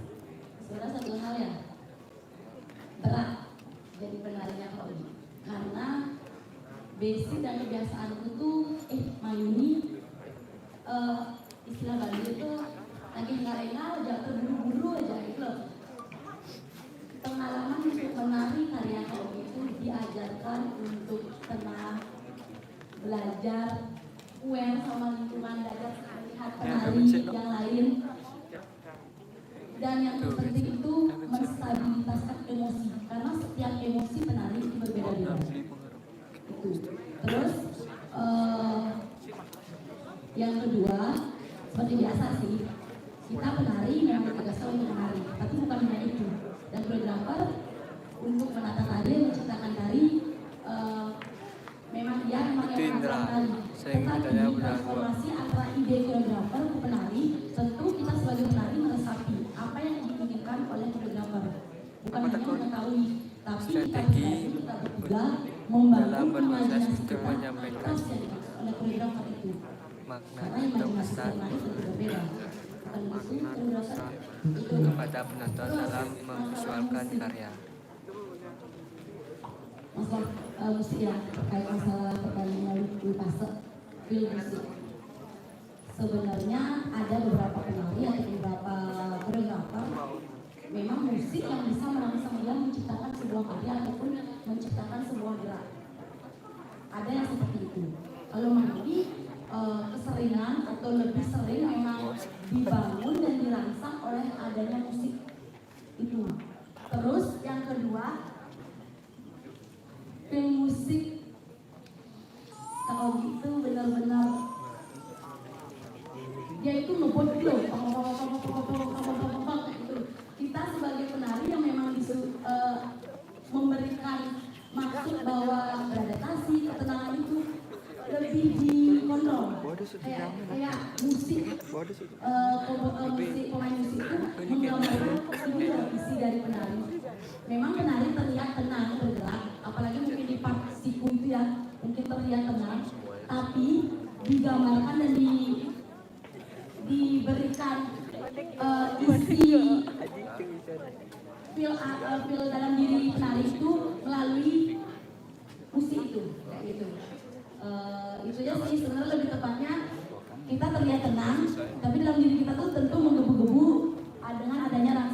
sebenarnya satu hal yang berat jadi penarinya Kak Ogi, karena basic dan kebiasaanku tuh Mang ini istilah Bali itu lagi ngarena aja, terburu-buru aja gitu loh. Pengalaman untuk menari karya Kak Ogi itu diajarkan untuk tenang, belajar, aware sama lingkungan, belajar melihat penari yang lain. Dan yang terpenting itu menstabilitaskan emosi, karena setiap emosi penari itu berbeda-beda. Itu. Terus yang kedua, seperti biasa sih, kita penari memang tugasnya untuk menari, tapi bukan hanya itu. Dan koreografer untuk menata tari, menciptakan tari, memang dia memakai tari. Tetapi transformasi antara ide koreografer ke penari, tentu kita sebagai penari meresapi apa yang diinginkan oleh koreografer. Bukan hanya mengetahui, tapi kita juga membangun imajinasi kita atas yang dimaksud oleh koreografer itu. Karena imajinasi penari itu berbeda. Kepada penonton dalam memvisualkan karya. Masalah musik ya, terkait masalah pertandingan fase film musik. Sebenarnya ada beberapa penari atau beberapa koreografer memang musik yang bisa merangsang dia menciptakan sebuah karya ataupun menciptakan sebuah gerak. Ada yang seperti itu. Kalau Mandi keseringan atau lebih sering memang dibangun dan dirangsang oleh adanya musik itu. Terus yang kedua, film musik kalau gitu benar-benar dia itu ngebuat gitu gitu. Kita sebagai penari yang memang memberikan maksud bahwa beradaptasi, ketenangan itu lebih dikontrol. Kayak musik, pemain musik itu menggambarkan isi dari penari. Memang penari terlihat tenang bergerak, apalagi mungkin di part siku itu ya, mungkin terlihat tenang, tapi digambarkan dan diberikan isi feel dalam diri penari itu melalui musik itu, kayak gitu. Itu ya sih sebenarnya lebih tepatnya kita terlihat tenang, tapi dalam diri kita tuh tentu menggebu-gebu dengan adanya rasa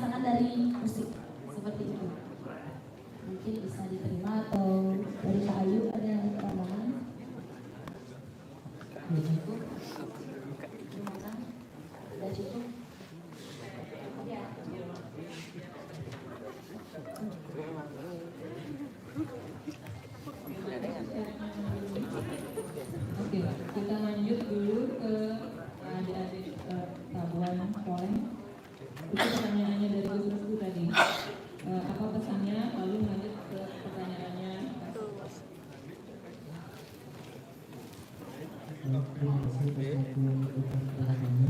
terima kasih atas waktu yang diberikan kepada kami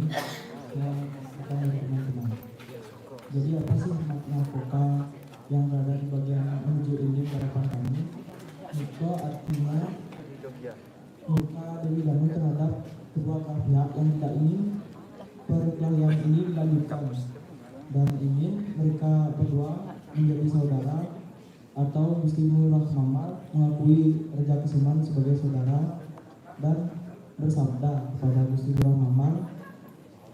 dan kepada teman-teman. Jadi apa sih makna voka yang berada di bagian menuju ini harapan kami? Itu artinya muka Dewi Danu terhadap kedua pihak yang tidak ingin perkelahian ini dilanjutkan dan ingin mereka berdua menjadi saudara atau Gusti Ngurah Mamal mengakui Raja Kesuman sebagai saudara dan bersabda kepada Gusti Ngurah Mamal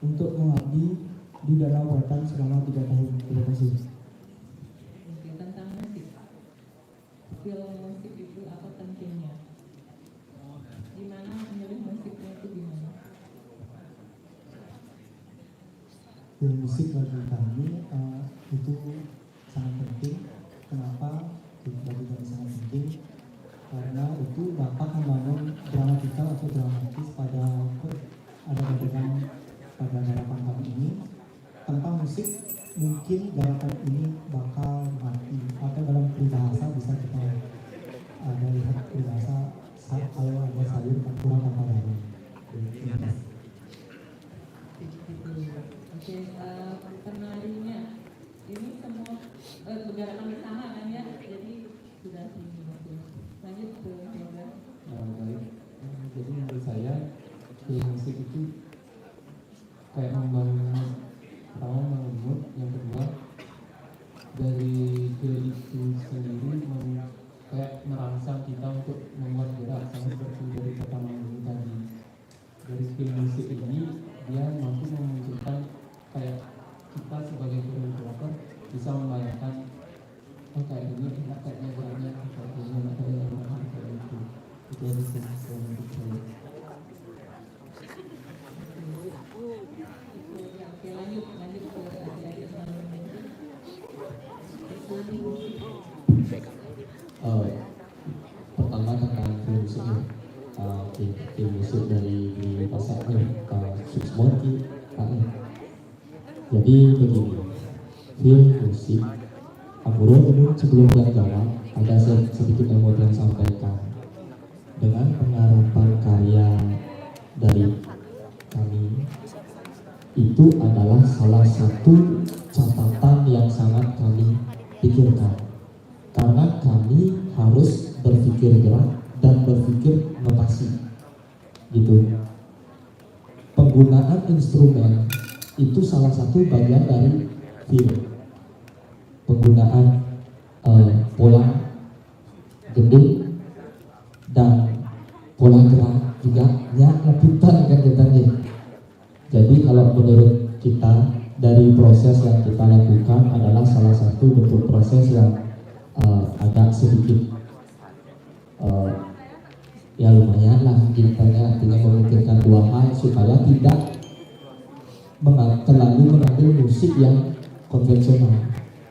untuk mengabdi di Danau Batan selama 3 tahun. Terima kasih. Oke, tentang musik. Film musik itu apa pentingnya? Gimana memilih musiknya itu gimana? Film musik bagi kami itu sangat penting. Kenapa bagi kami sangat penting? Karena itu dapat membangun dramatikal atau dramatis pada adegan pada garapan kami ini. Tanpa musik mungkin garapan ini bakal mati atau dalam peribahasa bisa kita ada lihat peribahasa kalau ada sayur kurang tanpa daun. Oke, penarinya ini semua gerakan bersama kan ya, jadi sudah sini lanjut ke program. Baik, jadi menurut saya film musik itu kayak membangun, pertama membangun, yang kedua dari film itu sendiri kayak merangsang kita untuk membuat gerak, sama seperti dari pertama dulu tadi. Dari film musik ini dia mampu memunculkan kayak kita sebagai koreografer bisa membayangkan kayak ini enak kayaknya geraknya, kayaknya enak kayak itu. Itu yang bisa untuk saya. Oke, lanjut ke adik-adik pertama tentang film musiknya. Film musik dari pasar Suksmoti. Jadi begini, film musik sebelum yang jawab ada sedikit yang mau yang sampaikan. Dengan pengharapan karya dari kami itu adalah salah satu catatan yang sangat kami pikirkan, karena kami harus berpikir gerak dan berpikir inovasi gitu. Penggunaan instrumen itu salah satu bagian dari film. Penggunaan pola gede dan pola gerak juga rebutan kan kita nih. Jadi kalau menurut kita dari proses yang kita lakukan adalah salah satu bentuk proses yang agak sedikit ya lumayan lah kita artinya memikirkan dua hal supaya tidak terlalu mengambil musik yang konvensional.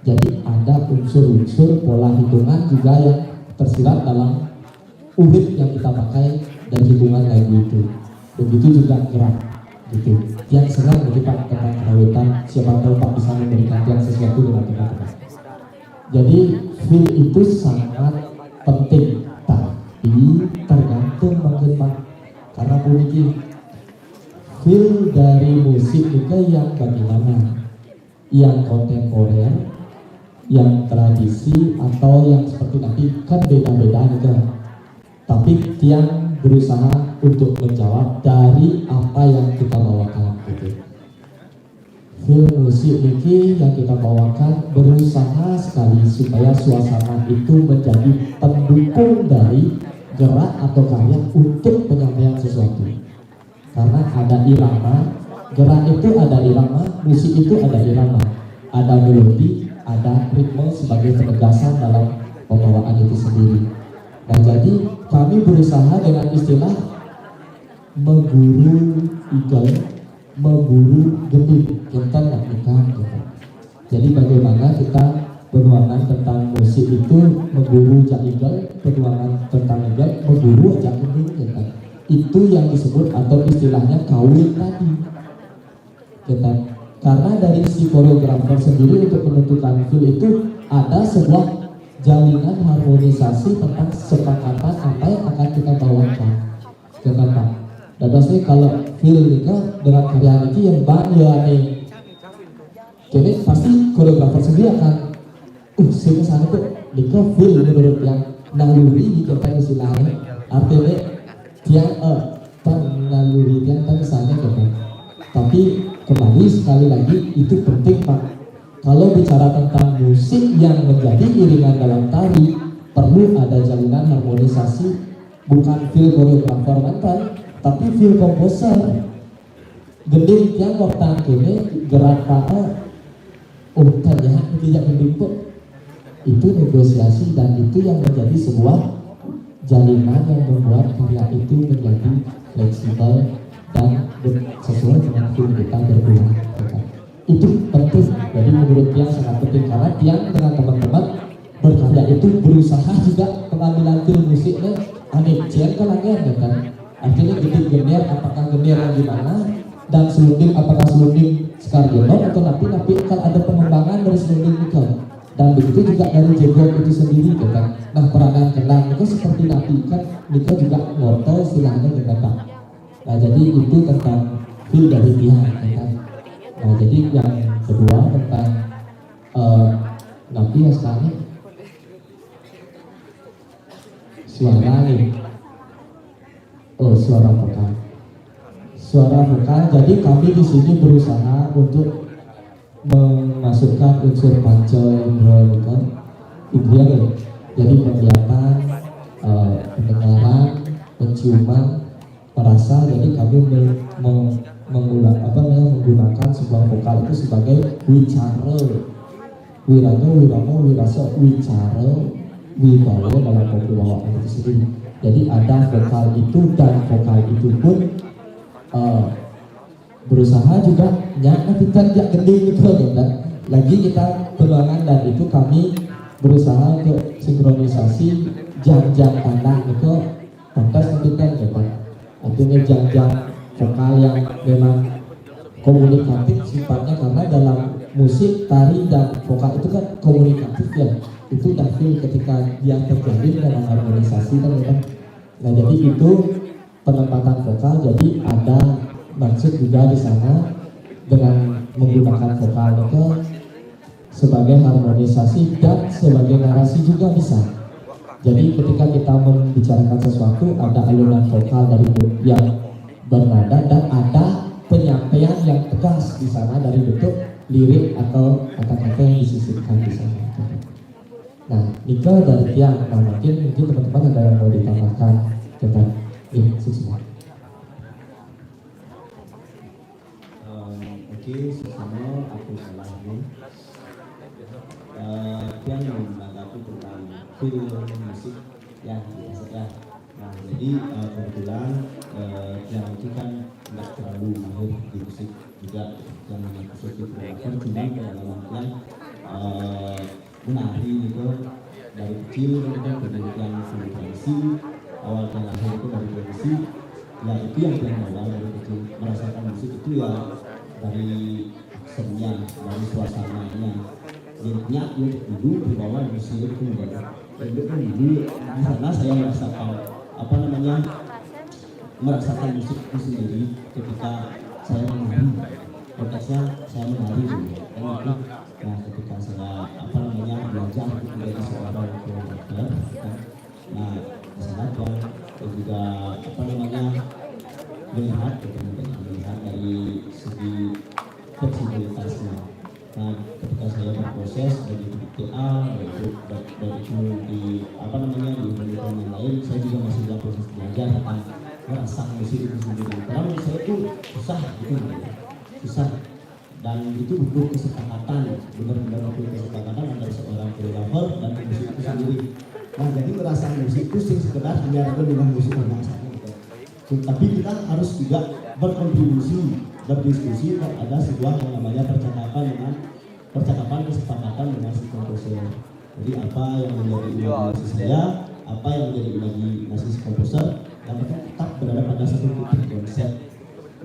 Jadi ada unsur-unsur pola hitungan juga yang tersirat dalam unit yang kita pakai dan hitungan lagu itu. Begitu juga gerak gitu. Yang senang jadi Pak tentang kerawitan, siapa tahu Pak bisa memberikan yang sesuatu dengan teman-teman. Jadi feel itu sangat penting, tapi tergantung mungkin Pak, karena begini feel dari musik juga yang bagaimana, yang kontemporer, yang tradisi atau yang seperti nanti kan beda-beda juga. Tapi yang berusaha untuk menjawab dari apa yang kita bawakan gitu. Film musik ini yang kita bawakan berusaha sekali supaya suasana itu menjadi pendukung dari gerak atau karya untuk penyampaian sesuatu. Karena ada irama, gerak itu ada irama, musik itu ada irama, ada melodi, ada ritme sebagai penegasan dalam pembawaan itu sendiri. Nah jadi kami berusaha dengan istilah mengguru eagle, mengguru gending, kita nggak nikah gitu. Jadi bagaimana kita penuangan tentang musik itu mengguru jak eagle, penuangan tentang eagle, mengguru jak gending gitu. Itu yang disebut atau istilahnya kawin tadi gitu. Karena dari si koreografer sendiri untuk menentukan feel itu ada sebuah jalinan harmonisasi tentang kesepakatan apa yang akan kita bawakan. Pak. Dan pasti kalau feel nika dengan karya ini yang banyak nih, jadi pasti koreografer sendiri akan sih kesana tuh nika feel menurut yang naluri gitu kan istilahnya, artinya dia naluri dia kan kesana gitu. Tapi kembali sekali lagi itu penting Pak. Kalau bicara tentang musik yang menjadi iringan dalam tari, perlu ada jalinan harmonisasi, bukan feel koreografer mantan, tapi feel komposer. Gending yang waktu ini gerak ternyata tidak mendipuk. Itu negosiasi dan itu yang menjadi sebuah jalinan yang membuat karya itu menjadi fleksibel dan sesuai dengan feel kita berdua. Itu penting. Jadi menurut Tiang sangat penting karena Tiang dengan teman-teman berkarya itu berusaha juga pengambilan feel musiknya aneh cian kan angin kan. Artinya gede genier apakah genier yang gimana dan selunding apakah selunding Skarjono atau napi kan ada pengembangan dari selunding itu dan begitu juga dari jebol itu sendiri kan. Nah peranan kendang itu seperti napi kan Nika juga ngorto istilahnya gitu Pak. Nah jadi itu tentang feel dari Tiang kan. Nah jadi yang kedua tentang napi ya sekarang suara nih. Suara vokal. Suara vokal. Jadi kami di sini berusaha untuk memasukkan unsur panca indera kan. Indera ya. Jadi penglihatan, pendengaran, penciuman, perasa. Jadi kami menggunakan sebuah vokal itu sebagai wicara, wiraga, wirama, wirasa, wicara, wibawa dalam pembawaan itu sendiri. Jadi ada vokal itu dan vokal itu pun berusaha juga kita tidak gending gitu kan. Lagi kita pengembangan dan itu kami berusaha untuk sinkronisasi jam-jam tanda itu kontes itu kan gitu. Artinya jam-jam vokal yang memang komunikatif sifatnya karena dalam musik, tari dan vokal itu kan komunikatif ya. Itu udah feel ketika dia terjadi dalam harmonisasi kan ya. Nah jadi itu penempatan vokal, jadi ada maksud juga di sana dengan menggunakan vokal itu sebagai harmonisasi dan sebagai narasi juga bisa. Jadi ketika kita membicarakan sesuatu ada alunan vokal dari yang bernada dan ada penyampaian yang tegas di sana dari bentuk lirik atau kata-kata yang disisipkan di sana. Nah, Nika dari Tiang, nah mungkin teman-teman ada yang mau ditambahkan tentang ini semua. Oke, semua aku salah nih. Tiang menanggapi tentang film musik ya biasa ya. Nah, jadi kebetulan Tiang itu kan nggak terlalu mahir di musik juga yang khusus di koreografer, cuma dalam artian menari gitu dari kecil kan kemudian tradisi awal dan akhir itu dari tradisi ya itu yang bawa dari kecil merasakan musik itu ya dari seninya dari suasananya jadinya ya dulu dibawa musik itu gitu itu kan dulu di sana saya merasakan musik itu sendiri ketika saya menari konteksnya saya menari dulu kan. Nah ketika saya belajar untuk menjadi seorang koreografer kan. Nah di sana dan juga melihat dari segi fleksibilitasnya. Nah ketika saya berproses dari TA dari di di pendidikan yang lain saya juga masih dalam proses belajar tentang merasakan musik itu sendiri. Karena menurut saya itu susah gitu susah. Dan itu butuh kesepakatan, benar-benar butuh kesepakatan antara seorang koreografer dan musik itu sendiri. Nah jadi merasa musik itu sekedar hanya dengan musik orang saja gitu. Tapi kita harus juga berkontribusi, berdiskusi dan ada sebuah yang namanya percakapan kesepakatan dengan si komposer. Jadi apa yang menjadi imajinasi saya, apa yang menjadi imajinasi si komposer, dan kita tetap berada pada satu titik konsep.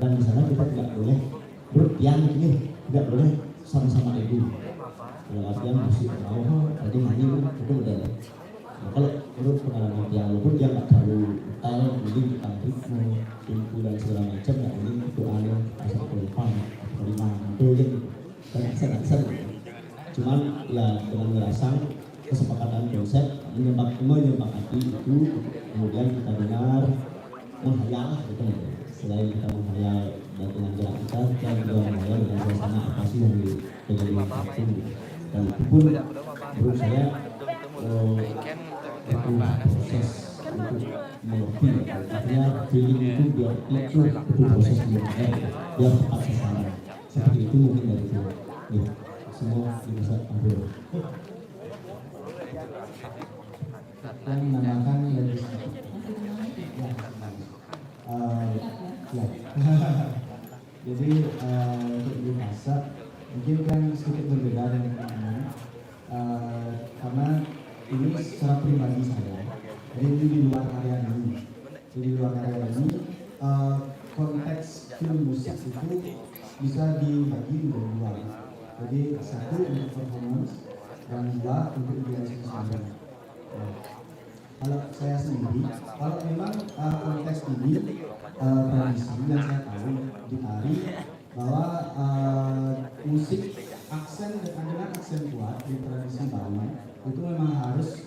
Dan di sana kita tidak boleh yang ini tidak boleh sama-sama ego. Kalau artian musik mau, tadi nyanyi itu udah. Nah, kalau menurut pengalaman dia, walaupun dia nggak terlalu tahu mungkin tentang ritme, tempo dan segala macam, nggak mungkin itu aneh asal kelipang, kelima, itu kan aksen cuman ya dengan ngerasain kesepakatan konsep menyepakati itu, kemudian kita dengar menghayal gitu. Selain kita menghayal dengan gerak kita juga menghayal dengan suasana apa sih yang terjadi waktu dan itu pun menurut saya itu proses untuk mengerti, artinya feeling itu biar itu proses biar tepat sasaran seperti itu mungkin dari itu ya, semua bisa ambil yang menambahkan dari ya. Jadi untuk di masa mungkin kan sedikit berbeda dengan teman-teman karena ini secara pribadi saya. Jadi ini di luar area ini, konteks film musik itu bisa dibagi menjadi dua. Jadi satu untuk performance dan dua untuk idealisasi sendiri. Kalau saya sendiri, kalau memang konteks ini tradisi yang saya tahu di tari bahwa musik aksen dengan aksen kuat di tradisi Bali itu memang harus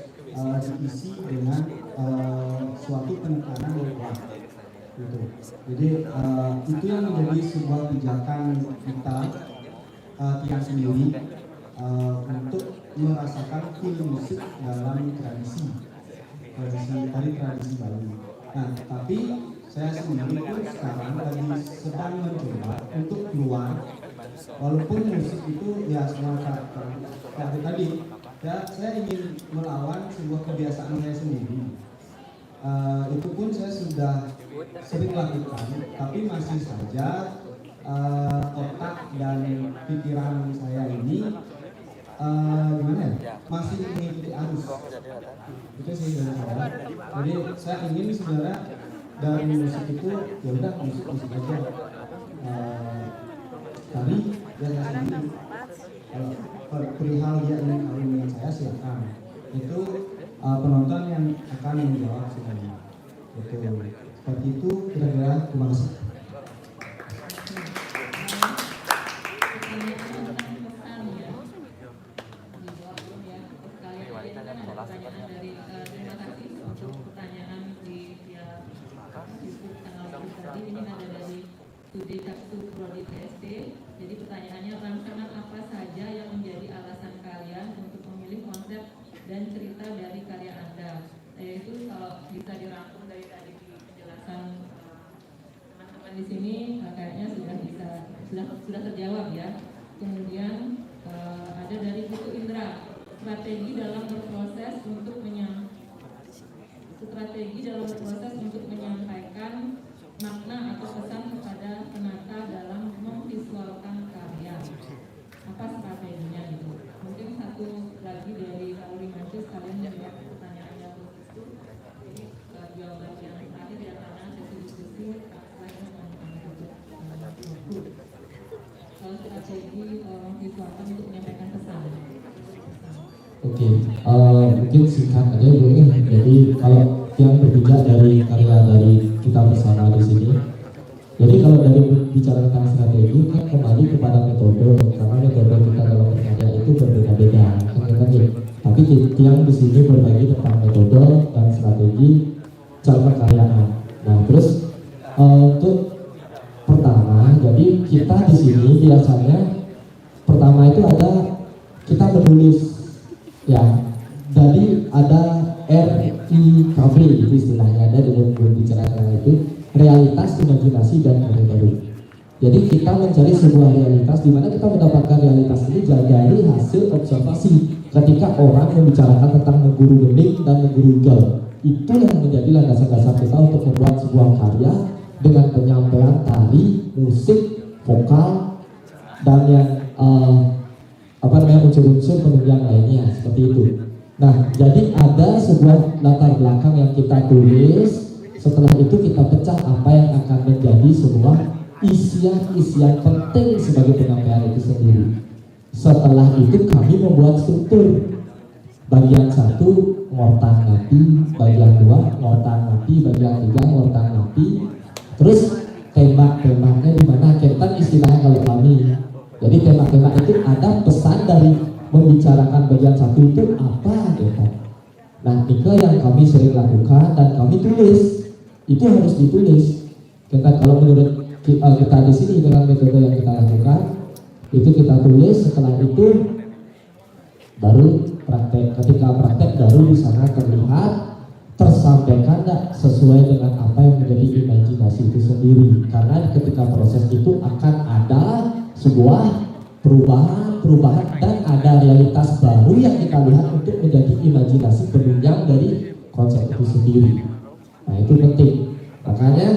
diisi dengan suatu penekanan yang kuat gitu. Jadi itu yang menjadi sebuah pijakan kita tiang sendiri untuk merasakan feel musik dalam tradisi Bali. Nah, tapi saya sendiri pun sekarang lagi sedang mencoba untuk keluar, walaupun musik itu ya semacam tadi ya saya ingin melawan sebuah kebiasaan saya sendiri. Itu pun saya sudah sering lakukan, tapi masih saja otak dan pikiran saya ini gimana ya, masih mengikuti arus. Itu sih dari saya. Jadi saya ingin saudara dari musik itu ya udah musik aja, tari dan sendiri. Perihal dia ingin kawin dengan saya silakan. Itu penonton yang akan menjawab semuanya. Itu seperti itu kira-kira. Terima kasih. Jadi pertanyaannya, rangsangan apa saja yang menjadi alasan kalian untuk memilih konsep dan cerita dari karya Anda? Yaitu kalau bisa dirangkum dari tadi penjelasan teman-teman di sini, kayaknya sudah terjawab ya. Kemudian ada dari Putu Indra, strategi dalam berproses untuk menyampaikan makna atau pesan kepada penata dalam memvisualkan karya. Apa strateginya itu? Mungkin satu lagi dari Kauli Mancis, kalian menjawab pertanyaan yang itu. Jadi jawaban yang terakhir ya, karena sesi diskusi kalau strategi memvisualkan untuk menyampaikan pesan. Oke, mungkin singkat aja Bu ini. Jadi kalau yang berbicara dari karya dari kita bersama di sini, jadi kalau dari bicara tentang strategi kan kembali kepada metode, karena metode kita dalam berkarya itu berbeda-beda, kan ya. Tapi yang di sini berbagi tentang metode dan strategi cara perkaryaan. Nah, terus untuk pertama, jadi kita di sini biasanya pertama itu ada kita menulis ya, jadi ada RIKB itu istilahnya, ada dengan berbicara tentang itu realitas, imajinasi, dan karya baru. Jadi kita mencari sebuah realitas di mana kita mendapatkan realitas ini dari hasil observasi ketika orang membicarakan tentang Neguru Gending dan Neguru Gel. Itu yang menjadi landasan-landasan kita untuk membuat sebuah karya dengan penyampaian tari, musik, vokal, dan yang unsur-unsur penunjang lainnya seperti itu. Nah, jadi ada sebuah latar belakang yang kita tulis. Setelah itu kita pecah apa yang akan menjadi sebuah isian penting sebagai penyampaian itu sendiri. Setelah itu kami membuat struktur bagian 1 ngortang mati, bagian 2 ngortang mati, bagian 3 ngortang mati. Terus tembak-tembaknya di mana kita istilahnya kalau kami. Jadi tembak-tembak itu ada pesan dari membicarakan bagian 1 itu apa gitu. Nah, itu yang kami sering lakukan dan kami tulis. Itu harus ditulis. Kita kalau menurut kita di sini dengan metode yang kita lakukan itu kita tulis, setelah itu baru praktek. Ketika praktek baru di sana terlihat tersampaikan tidak sesuai dengan apa yang menjadi imajinasi itu sendiri. Karena ketika proses itu akan ada sebuah perubahan dan ada realitas baru yang kita lihat untuk menjadi imajinasi penunjang dari konsep itu sendiri. Nah, itu penting. Makanya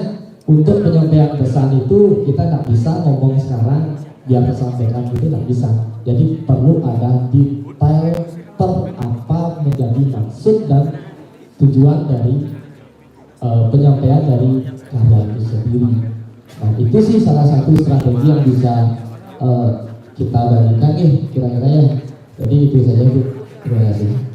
untuk penyampaian pesan itu kita tidak bisa ngomong sekarang biar tersampaikan, itu tidak bisa. Jadi perlu ada detail apa menjadi maksud dan tujuan dari penyampaian dari karya itu sendiri. Nah, itu sih salah satu strategi yang bisa kita bagikan kira-kira ya. Jadi itu saja Bu. Terima kasih.